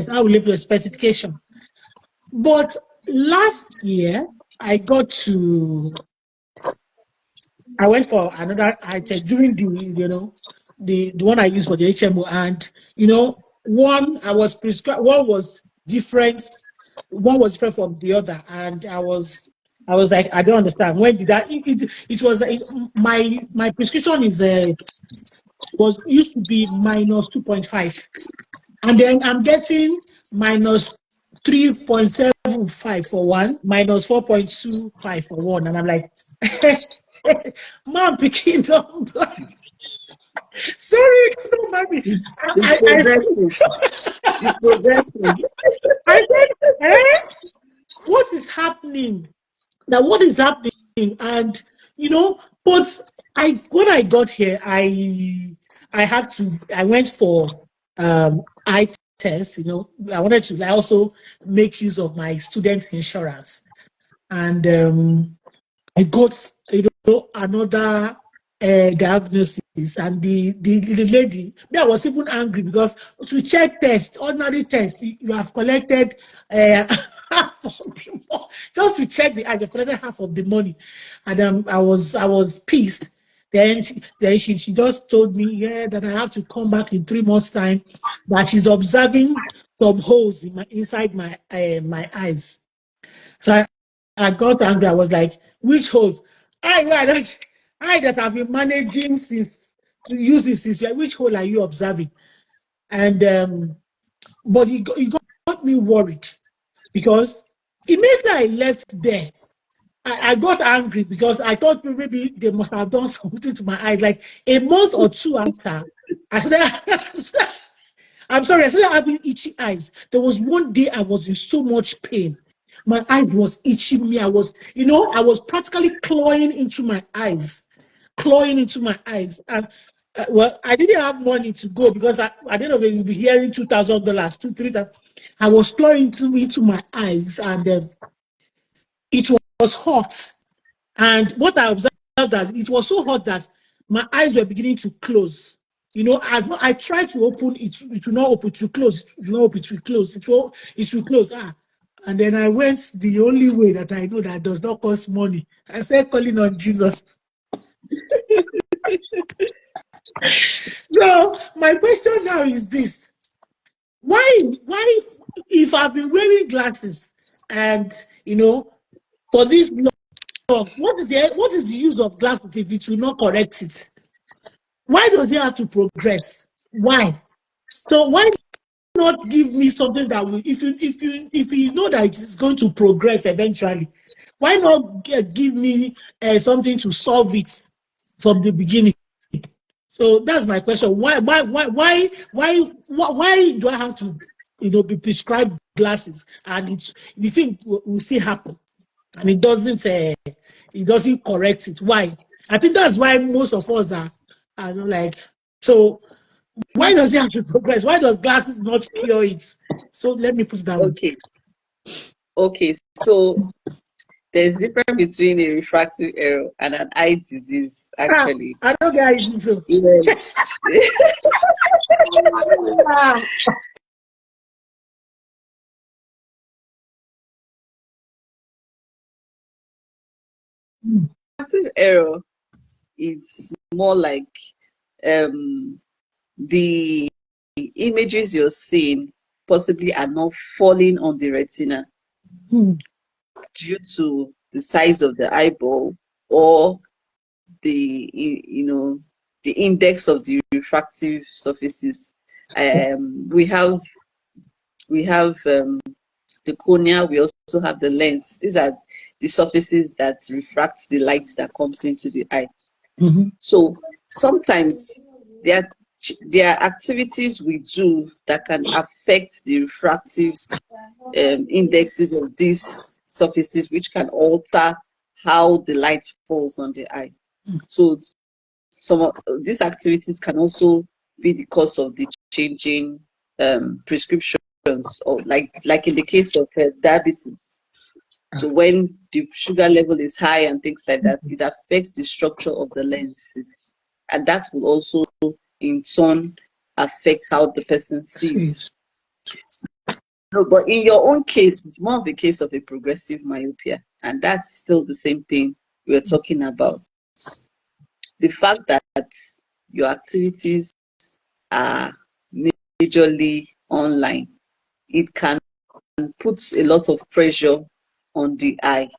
Speaker 1: How will it be, specification? But last year, I got to I went for another eye test during the one I used for the HMO, and one I was prescribed, one was different, from the other, and I was like, I don't understand. When did that? It was my prescription was used to be minus 2.5, and then I'm getting minus 3.75 for one, minus 4.25 for one, and I'm like, man, picking up. Sorry, don't mind me.
Speaker 2: It's progressive. It's progressive.
Speaker 1: I said, what is happening? Now, what is happening? And but when I got here, I went for eye test. I wanted to, I also make use of my student insurance, and I got another diagnosis, and the lady, me, I was even angry because to check test, ordinary test, you have collected uh, half of the just to check the eye, you collected half of the money, and I was pissed. Then she just told me, yeah, that I have to come back in 3 months' time. That she's observing some holes inside my eyes. So I got angry. I was like, which holes? I that have been managing since using since which hole are you observing? And but it got me worried because immediately I left there, I got angry because I thought maybe they must have done something to my eyes. Like a month or two after, I started, I'm sorry, I started having itchy eyes. There was one day I was in so much pain. My eye was itching me. I was practically clawing into my eyes. And well, I didn't have money to go because I didn't know you'll be hearing $2,000, two, 3,000. I was clawing into my eyes, and it was hot. And what I observed, that it was so hot that my eyes were beginning to close. I tried to open it, it will not open, it will close, it will not open, it will close, it will close. And then I went the only way that I know that does not cost money. I started calling on Jesus. So my question now is this: why, if I've been wearing glasses and for this long, what is the use of glasses if it will not correct it? Why does it have to progress? Why? So why not give me something that will, if you know that it is going to progress eventually, why not give me something to solve it from the beginning? So that's my question. Why do I have to, be prescribed glasses, and the thing will still happen, and it doesn't correct it? Why? I think that's why most of us are not like. So why does it have to progress? Why does glasses not cure it? So let me put it that way.
Speaker 2: Okay. So there's difference between a refractive error and an eye disease, actually.
Speaker 1: I don't get it. So.
Speaker 2: Yes. Refractive error is more like the images you're seeing possibly are not falling on the retina due to the size of the eyeball or the index of the refractive surfaces. We have the cornea. We also have the lens. These are the surfaces that refract the light that comes into the eye.
Speaker 1: Mm-hmm.
Speaker 2: So sometimes there are activities we do that can affect the refractive indexes of these surfaces, which can alter how the light falls on the eye. So some of these activities can also be the cause of the changing prescriptions, or like in the case of diabetes. So when the sugar level is high and things like that, it affects the structure of the lenses, and that will also in turn affect how the person sees. No, but in your own case, it's more of a case of a progressive myopia, and that's still the same thing we're talking about. The fact that your activities are majorly online, it can put a lot of pressure on the eye.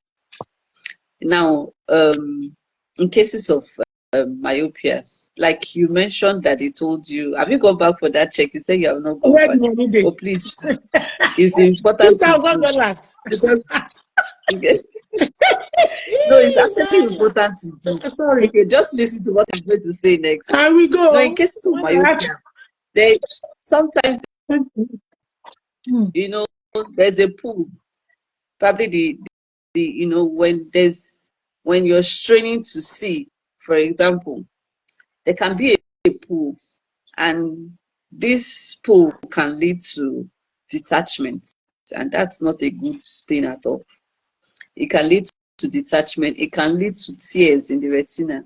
Speaker 2: Now, in cases of myopia, like you mentioned that they told you, have you gone back for that check? You say you have not gone
Speaker 1: Where
Speaker 2: back.
Speaker 1: the money dey?
Speaker 2: Oh, please, it's important to do
Speaker 1: $2,000.
Speaker 2: because no, it's actually important to do.
Speaker 1: Sorry.
Speaker 2: Okay, just listen to what I'm going to say next.
Speaker 1: Here we
Speaker 2: Now, in
Speaker 1: go.
Speaker 2: cases of myopia, they sometimes
Speaker 1: Mm.
Speaker 2: there's a pool. Probably when you're straining to see, for example, there can be a pool, and this pool can lead to detachment, and that's not a good thing at all. It can lead to detachment. It can lead to tears in the retina.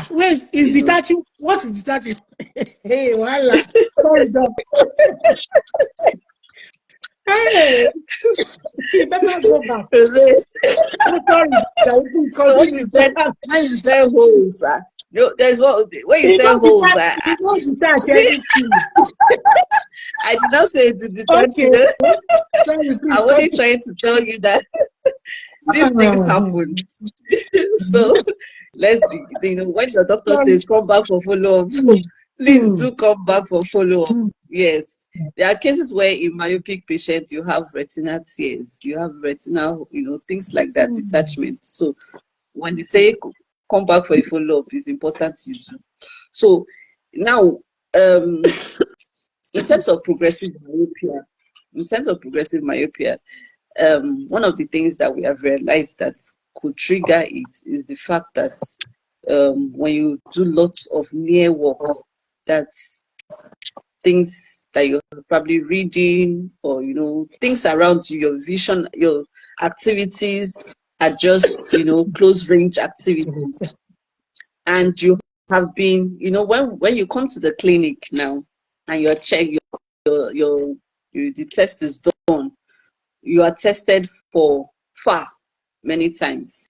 Speaker 1: Where is
Speaker 2: You know,
Speaker 1: detaching? What is detaching? Hey, voila. Sorry, dog. Hey, you better go back.
Speaker 2: so
Speaker 1: I'm sorry.
Speaker 2: when
Speaker 1: Continue.
Speaker 2: you said holes, No, there's what when you
Speaker 1: It's
Speaker 2: say
Speaker 1: not
Speaker 2: holes.
Speaker 1: detach, it's not detach
Speaker 2: Me,
Speaker 1: anything.
Speaker 2: I did not say the detaching.
Speaker 1: Okay, sorry, please
Speaker 2: I'm only
Speaker 1: continue.
Speaker 2: trying to tell you that these things happen.
Speaker 1: Mhm.
Speaker 2: So let's be, when your doctor
Speaker 1: Sorry.
Speaker 2: says come back for follow-up,
Speaker 1: Mm,
Speaker 2: please
Speaker 1: mm,
Speaker 2: do come back for follow-up.
Speaker 1: mm,
Speaker 2: Yes. There are cases where in myopic patients you have retinal tears, you have retinal, things like that,
Speaker 1: mm.
Speaker 2: detachment. So when they say come back for a follow-up, it's important you do. So now, in terms of progressive myopia, in terms of progressive myopia, one of the things that we have realized that could trigger it is the fact that when you do lots of near work, that's things that you're probably reading, or things around you, your vision, your activities are just close range activities, and you have been, when you come to the clinic now and you're checked, your the test is done, you are tested for far many times,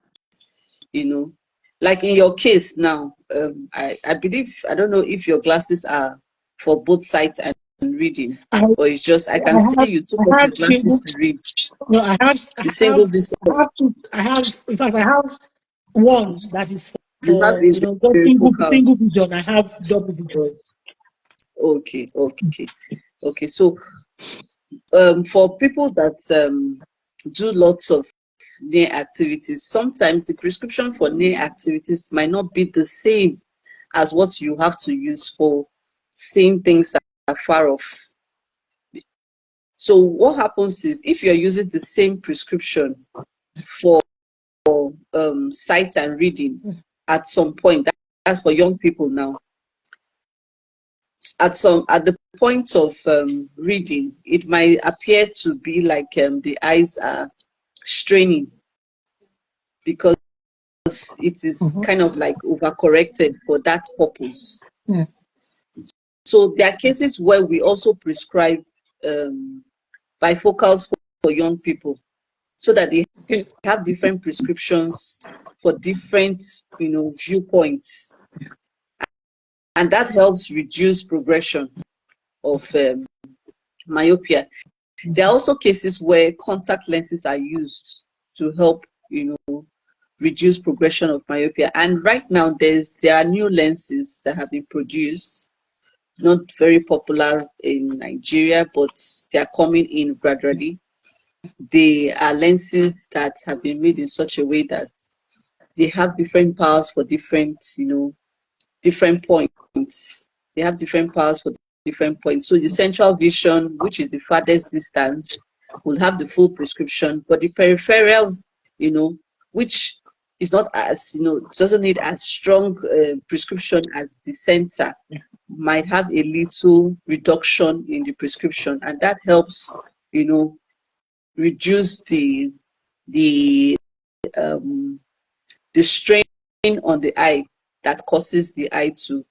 Speaker 2: you know. Like in your case now, I believe, I don't know if your glasses are for both sight and reading,
Speaker 1: I,
Speaker 2: or it's just, I can see you took off
Speaker 1: I have
Speaker 2: your glasses
Speaker 1: single,
Speaker 2: to read
Speaker 1: no,
Speaker 2: the single vision.
Speaker 1: I have, in fact, I have one that is
Speaker 2: You have
Speaker 1: for, just
Speaker 2: focal.
Speaker 1: single vision. I have double vision.
Speaker 2: Okay, okay, okay. So for people that do lots of near activities, sometimes the prescription for near activities might not be the same as what you have to use for seeing things that are far off. So what happens is, if you're using the same prescription for sight and reading, at some point, that's for young people now, at the point of reading, it might appear to be like the eyes are straining, because it is
Speaker 1: Mhm.
Speaker 2: kind of like overcorrected for that purpose.
Speaker 1: Mm.
Speaker 2: So there are cases where we also prescribe um, bifocals for young people, so that they
Speaker 1: Okay.
Speaker 2: have different prescriptions for different viewpoints, and that helps reduce progression of myopia. There are also cases where contact lenses are used to help reduce progression of myopia. And right now there are new lenses that have been produced, not very popular in Nigeria, but they are coming in gradually. They are lenses that have been made in such a way that they have different powers for different points. They have different powers for different points. So the central vision, which is the farthest distance, will have the full prescription, but the peripheral, which is not as, doesn't need as strong prescription as the center, might have a little reduction in the prescription, and that helps, reduce the um, the strain on the eye that causes the eye to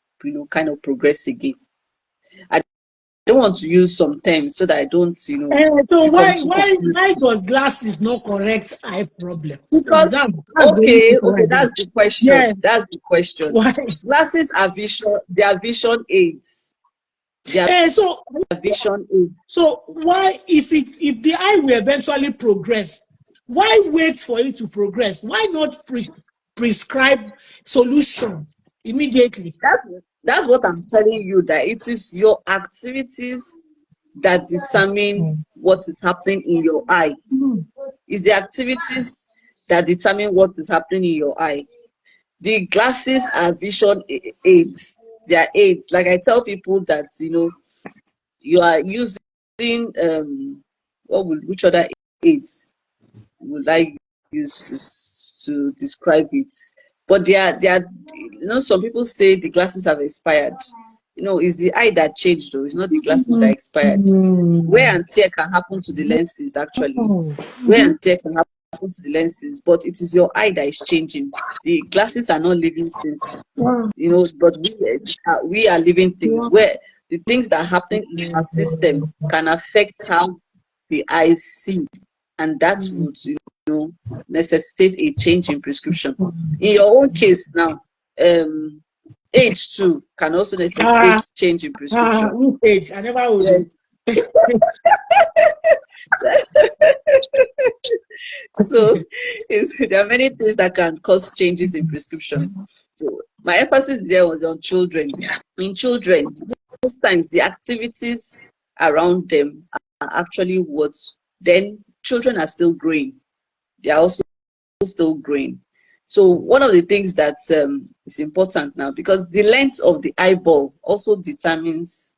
Speaker 2: kind of progress again. I don't want to use some terms so that I don't
Speaker 1: So
Speaker 2: become
Speaker 1: why
Speaker 2: too
Speaker 1: why
Speaker 2: confused.
Speaker 1: why does glasses not correct eye problem?
Speaker 2: Because
Speaker 1: That's the only
Speaker 2: okay,
Speaker 1: question
Speaker 2: okay,
Speaker 1: I have.
Speaker 2: that's the question.
Speaker 1: Yes.
Speaker 2: That's the question.
Speaker 1: Why?
Speaker 2: Glasses are vision. They are vision aids. They are
Speaker 1: Eh, so
Speaker 2: vision aids.
Speaker 1: so why, if the eye will eventually progress, why wait for it to progress? Why not prescribe solution immediately?
Speaker 2: That's what I'm telling you. That it is your activities that determine
Speaker 1: Mm.
Speaker 2: what is happening in your eye.
Speaker 1: Mm.
Speaker 2: It's the activities that determine what is happening in your eye. The glasses are vision aids. They are aids. Like I tell people that you are using which other aids would I use to describe it? But they are some people say the glasses have expired. It's the eye that changed, though. It's not the glasses that expired. Wear
Speaker 1: Mm.
Speaker 2: and tear can happen to the lenses, actually.
Speaker 1: Oh.
Speaker 2: Wear
Speaker 1: Mhm.
Speaker 2: and tear can happen to the lenses, but it is your eye that is changing. The glasses are not living things,
Speaker 1: Wow.
Speaker 2: but we are living things,
Speaker 1: Wow.
Speaker 2: where the things that happen in our system can affect how the eyes see, and that
Speaker 1: Mm.
Speaker 2: would necessitate a change in prescription. In your own case now, um age too can also
Speaker 1: Ah,
Speaker 2: necessitate change in prescription.
Speaker 1: which age? I never would.
Speaker 2: Yes. So there are many things that can cause changes in prescription. So my emphasis there was on children. In children, most times the activities around them are actually what then children are still growing. They are also still growing. So one of the things that is important now, because the length of the eyeball um, determines,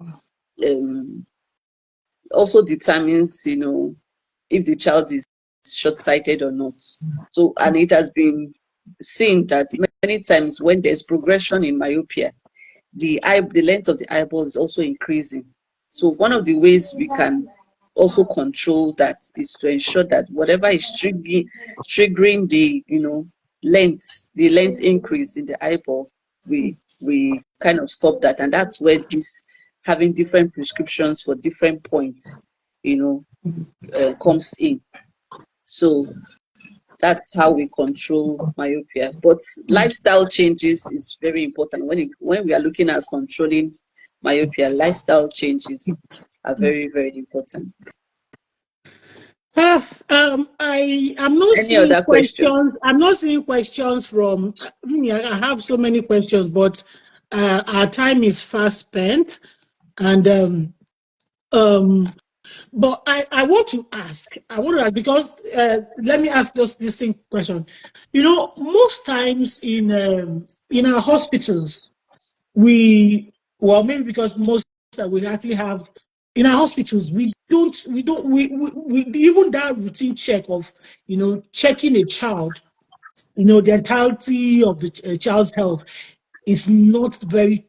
Speaker 2: if the child is short-sighted or not. So, and it has been seen that many times when there's progression in myopia, the length of the eyeball is also increasing. So one of the ways we can also control that is to ensure that whatever is triggering the length increase in the eyeball, we kind of stop that, and that's where this having different prescriptions for different points, comes in. So that's how we control myopia. But lifestyle changes is very important when we are looking at controlling myopia. Lifestyle changes are very, very important.
Speaker 1: I am not
Speaker 2: Any
Speaker 1: seeing
Speaker 2: other question?
Speaker 1: questions. I'm not seeing questions from. I have so many questions, but our time is fast spent, and um, but I want to ask. I want to ask because let me ask just this thing question. Most times in our hospitals, maybe because most that we actually have in our hospitals, we even that routine check of checking a child, the entirety of the child's health is not very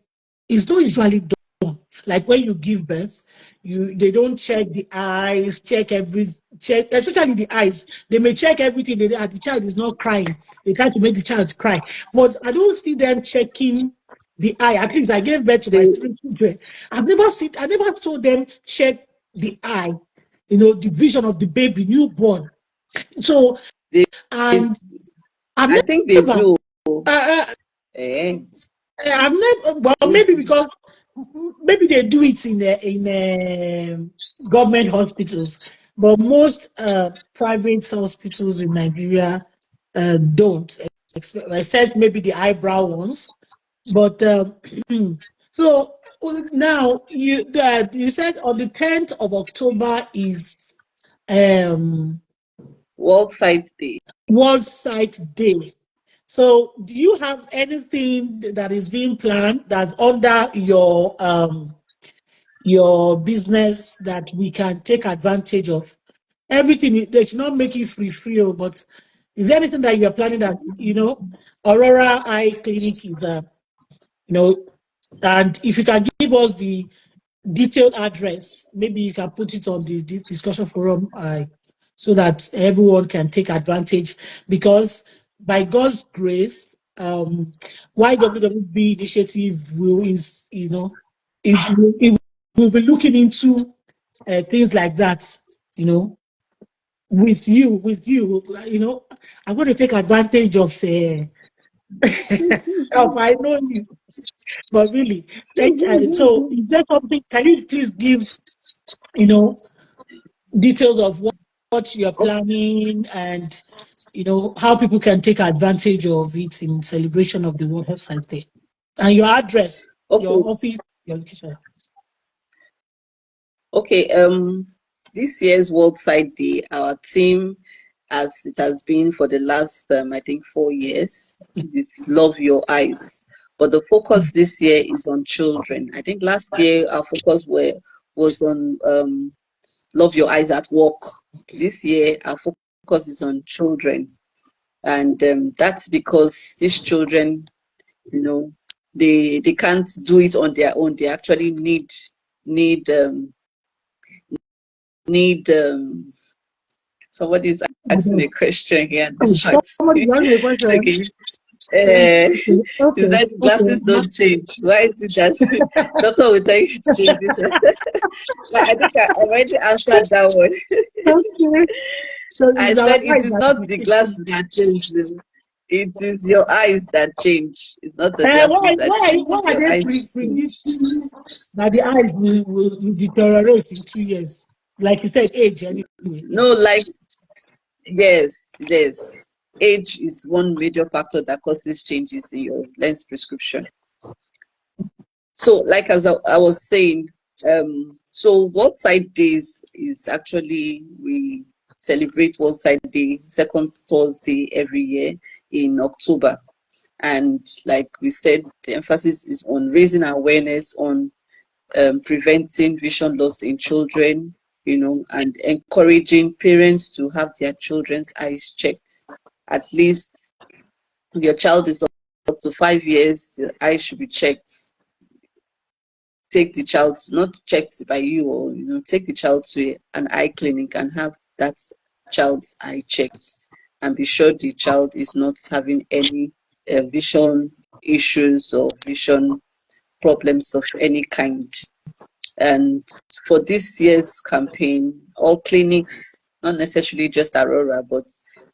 Speaker 1: it's not usually done. Like when you give birth, they don't check the eyes, check especially the eyes. They may check everything. The child is not crying. They try to make the child cry, but I don't see them checking the eye. At least I gave birth to my
Speaker 2: They,
Speaker 1: 3 children. I never saw them check the eye. The vision of the baby newborn. So,
Speaker 2: they,
Speaker 1: and I've
Speaker 2: I think they
Speaker 1: never.
Speaker 2: do.
Speaker 1: Uh,
Speaker 2: Eh?
Speaker 1: I've never. Well, maybe because maybe they do it in government hospitals, but most private hospitals in Nigeria don't, except maybe the eyebrow ones. But so now you said on the 10th of October is um,
Speaker 2: World Sight Day.
Speaker 1: World Sight Day. So, do you have anything that is being planned that's under your business that we can take advantage of? Everything they should not make you free, but is there anything that you are planning that Aurora Eye Clinic is you know, and if you can give us the detailed address, maybe you can put it on the discussion forum, so that everyone can take advantage. Because by God's grace, Y.W.W.B initiative will be looking into things like that. You know, with you. I'm going to take advantage of of I know you, but really, so is there something? Can you please give you know details of what you're planning and how people can take advantage of it in celebration of the World Health Science Day, and your address,
Speaker 2: Okay,
Speaker 1: your office, your location.
Speaker 2: okay. This year's World Sight Day, our theme, as it has been for the last, I think, 4 years, it's Love Your Eyes. But the focus this year is on children. I think last year our focus was on Love Your Eyes at Work.
Speaker 1: Okay.
Speaker 2: This year our focus is on children, and that's because these children, you know, they can't do it on their own. They actually need need somebody's asking a question here and
Speaker 1: Somebody
Speaker 2: distracting
Speaker 1: asked
Speaker 2: me.
Speaker 1: me a question.
Speaker 2: Okay. Uh, is
Speaker 1: Okay,
Speaker 2: that
Speaker 1: okay.
Speaker 2: glasses don't change? Why is it that doctor will tell you to change this one? But I think I already answered that one.
Speaker 1: Okay. So
Speaker 2: I
Speaker 1: it's our
Speaker 2: said it
Speaker 1: eyes
Speaker 2: is
Speaker 1: that
Speaker 2: not
Speaker 1: we
Speaker 2: the
Speaker 1: keep on.
Speaker 2: glasses that change. It is your eyes that change. It's not the glasses that change.
Speaker 1: Why
Speaker 2: It's
Speaker 1: are
Speaker 2: your
Speaker 1: they
Speaker 2: eyes
Speaker 1: predicting
Speaker 2: change.
Speaker 1: that the eyes will deteriorate in 2 years? Like you said, age anyway.
Speaker 2: No, like yes. Age is one major factor that causes changes in your lens prescription. So, like as I was saying, so World Sight Days is actually we celebrate World Sight Day second Thursday every year in October. And like we said, the emphasis is on raising awareness on preventing vision loss in children, and encouraging parents to have their children's eyes checked. At least if your child is up to 5 years, the eye should be checked. Take the child, not checked by you, or take the child to an eye clinic and have that child's eye checked, and be sure the child is not having any vision issues or vision problems of any kind. And for this year's campaign, all clinics, not necessarily just Aurora, but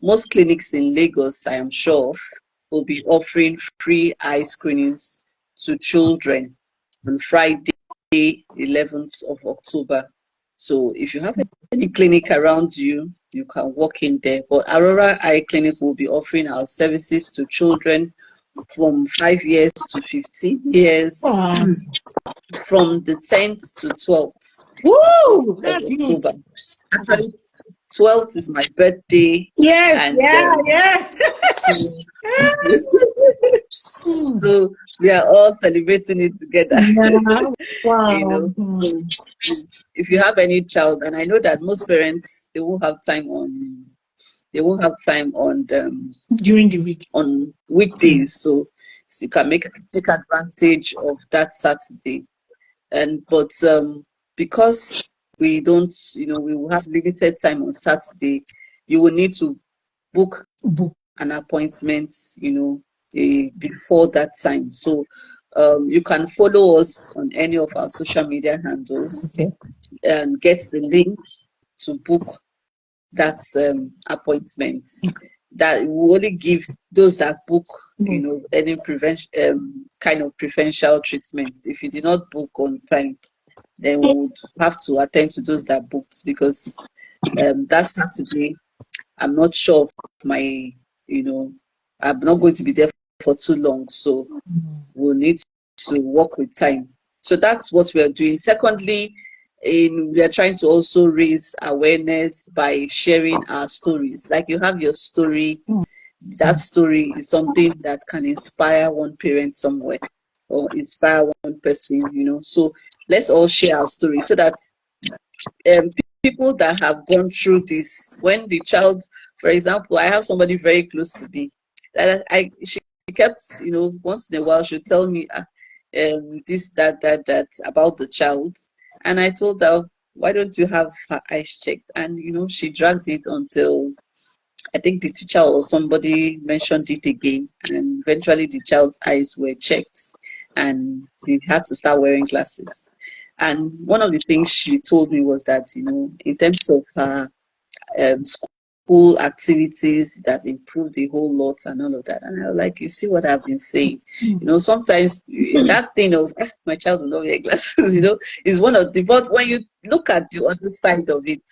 Speaker 2: most clinics in Lagos, I am sure of, will be offering free eye screenings to children on Friday, 11th of October. So if you have any clinic around you, you can walk in there. But Aurora Eye Clinic will be offering our services to children from 5 years to 15 years,
Speaker 1: Wow.
Speaker 2: from the 10th to 12th
Speaker 1: Woo!
Speaker 2: of
Speaker 1: That's
Speaker 2: October.
Speaker 1: huge.
Speaker 2: Actually, 12th is my birthday,
Speaker 1: Yes,
Speaker 2: and
Speaker 1: yeah.
Speaker 2: so we are all celebrating it together.
Speaker 1: Yeah. Wow.
Speaker 2: So if you have any child, and I know that most parents they won't have time
Speaker 1: During the week.
Speaker 2: on weekdays, so you can take advantage of that Saturday. And but because we don't, we will have limited time on Saturday, you will need to book
Speaker 1: Book.
Speaker 2: an appointment, before that time. So you can follow us on any of our social media handles
Speaker 1: Okay.
Speaker 2: and get the link to book that appointment. That will only give those that book, any prevention kind of preferential treatment. If you did not book on time, then we would have to attend to those that booked, because that Saturday, I'm not sure of my, I'm not going to be there for too long, so we'll need to work with time. So that's what we are doing. Secondly, we are trying to also raise awareness by sharing our stories. Like you have your story, that story is something that can inspire one parent somewhere or inspire one person, So let's all share our story so that people that have gone through this, when the child, for example, I have somebody very close to me that she kept, once in a while she'll tell me this, that about the child. And I told her, why don't you have her eyes checked? And, she dragged it until I think the teacher or somebody mentioned it again, and eventually the child's eyes were checked, and he had to start wearing glasses. And one of the things she told me was that, in terms of her school activities, that improved a whole lot and all of that. And I was like, you see what I've been saying? Sometimes that thing of my child will not wear glasses, is one of the, but when you look at the other side of it,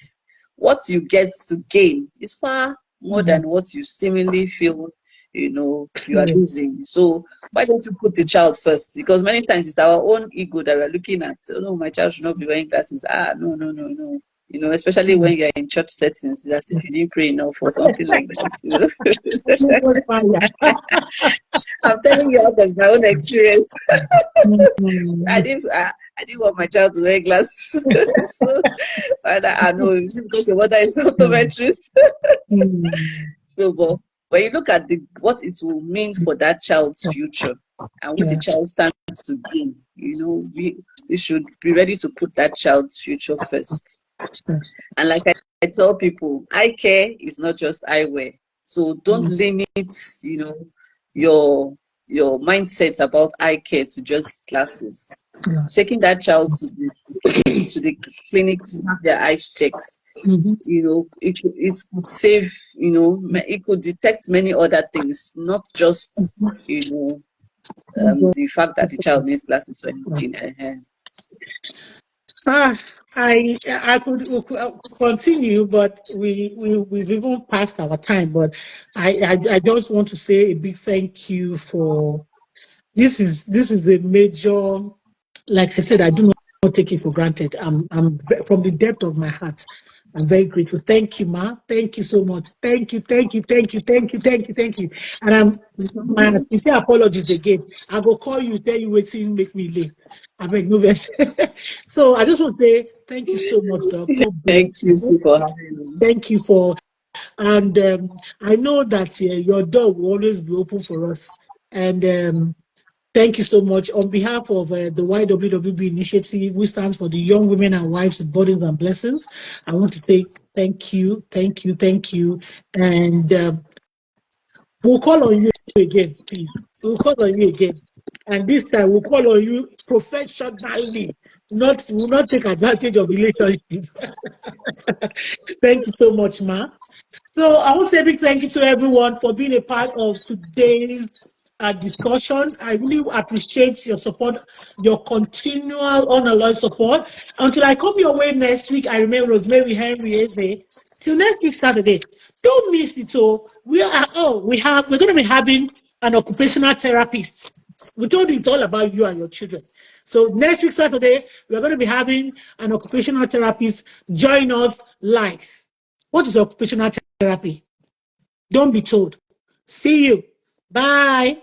Speaker 2: what you get to gain is far more than what you seemingly feel you are losing. So why don't you put the child first? Because many times it's our own ego that we're looking at. Oh no, my child should not be wearing glasses. No. Especially when you're in church settings, it's as if you didn't pray enough or something like that. I'm telling you out of my own experience. I didn't want my child to wear glasses. So, and I know it's because your mother is optometrist. So, but when you look at what it will mean for that child's future and what the child stands to gain, we should be ready to put that child's future first. And like I tell people, eye care is not just eyewear. So don't limit, your mindset about eye care to just glasses. Taking that child to the clinic to have their eyes checked
Speaker 1: Mhm.
Speaker 2: It could save, it could detect many other things, not just, the fact that the child needs glasses or anything.
Speaker 1: Ah, I could continue, but we've even passed our time. But I just want to say a big thank you for this is a major, like I said, I do not take it for granted. From the depth of my heart, I'm very grateful. Thank you, Ma. Thank you so much. Thank you, thank you, thank you, thank you, thank you, thank you. And my sincere apologies again. I will call you, tell you waiting, make me late. I beg no vex. So I just want to say thank you so much, Doc. God bless
Speaker 2: Thank you
Speaker 1: you.
Speaker 2: too for having me.
Speaker 1: Thank you for, and I know that your door will always be open for us. And thank you so much. On behalf of the Y.W.W.B initiative, which stands for the Young Women and Wives of Burdens and Blessings, I want to say thank you, thank you, thank you. And we'll call on you again, please. We'll call on you again. And this time we'll call on you professionally. We'll not take advantage of relationship. Thank you so much, Ma. So I want to say a big thank you to everyone for being a part of today's discussion. I really appreciate your support, your continual unalloyed support. Until I come your way next week, I remain Rosemary Henry Eze. Till next week Saturday, don't miss it. So we're going to be having an occupational therapist. We told you it's all about you and your children. So next week Saturday, we're going to be having an occupational therapist join us live. What is occupational therapy? Don't be told. See you. Bye.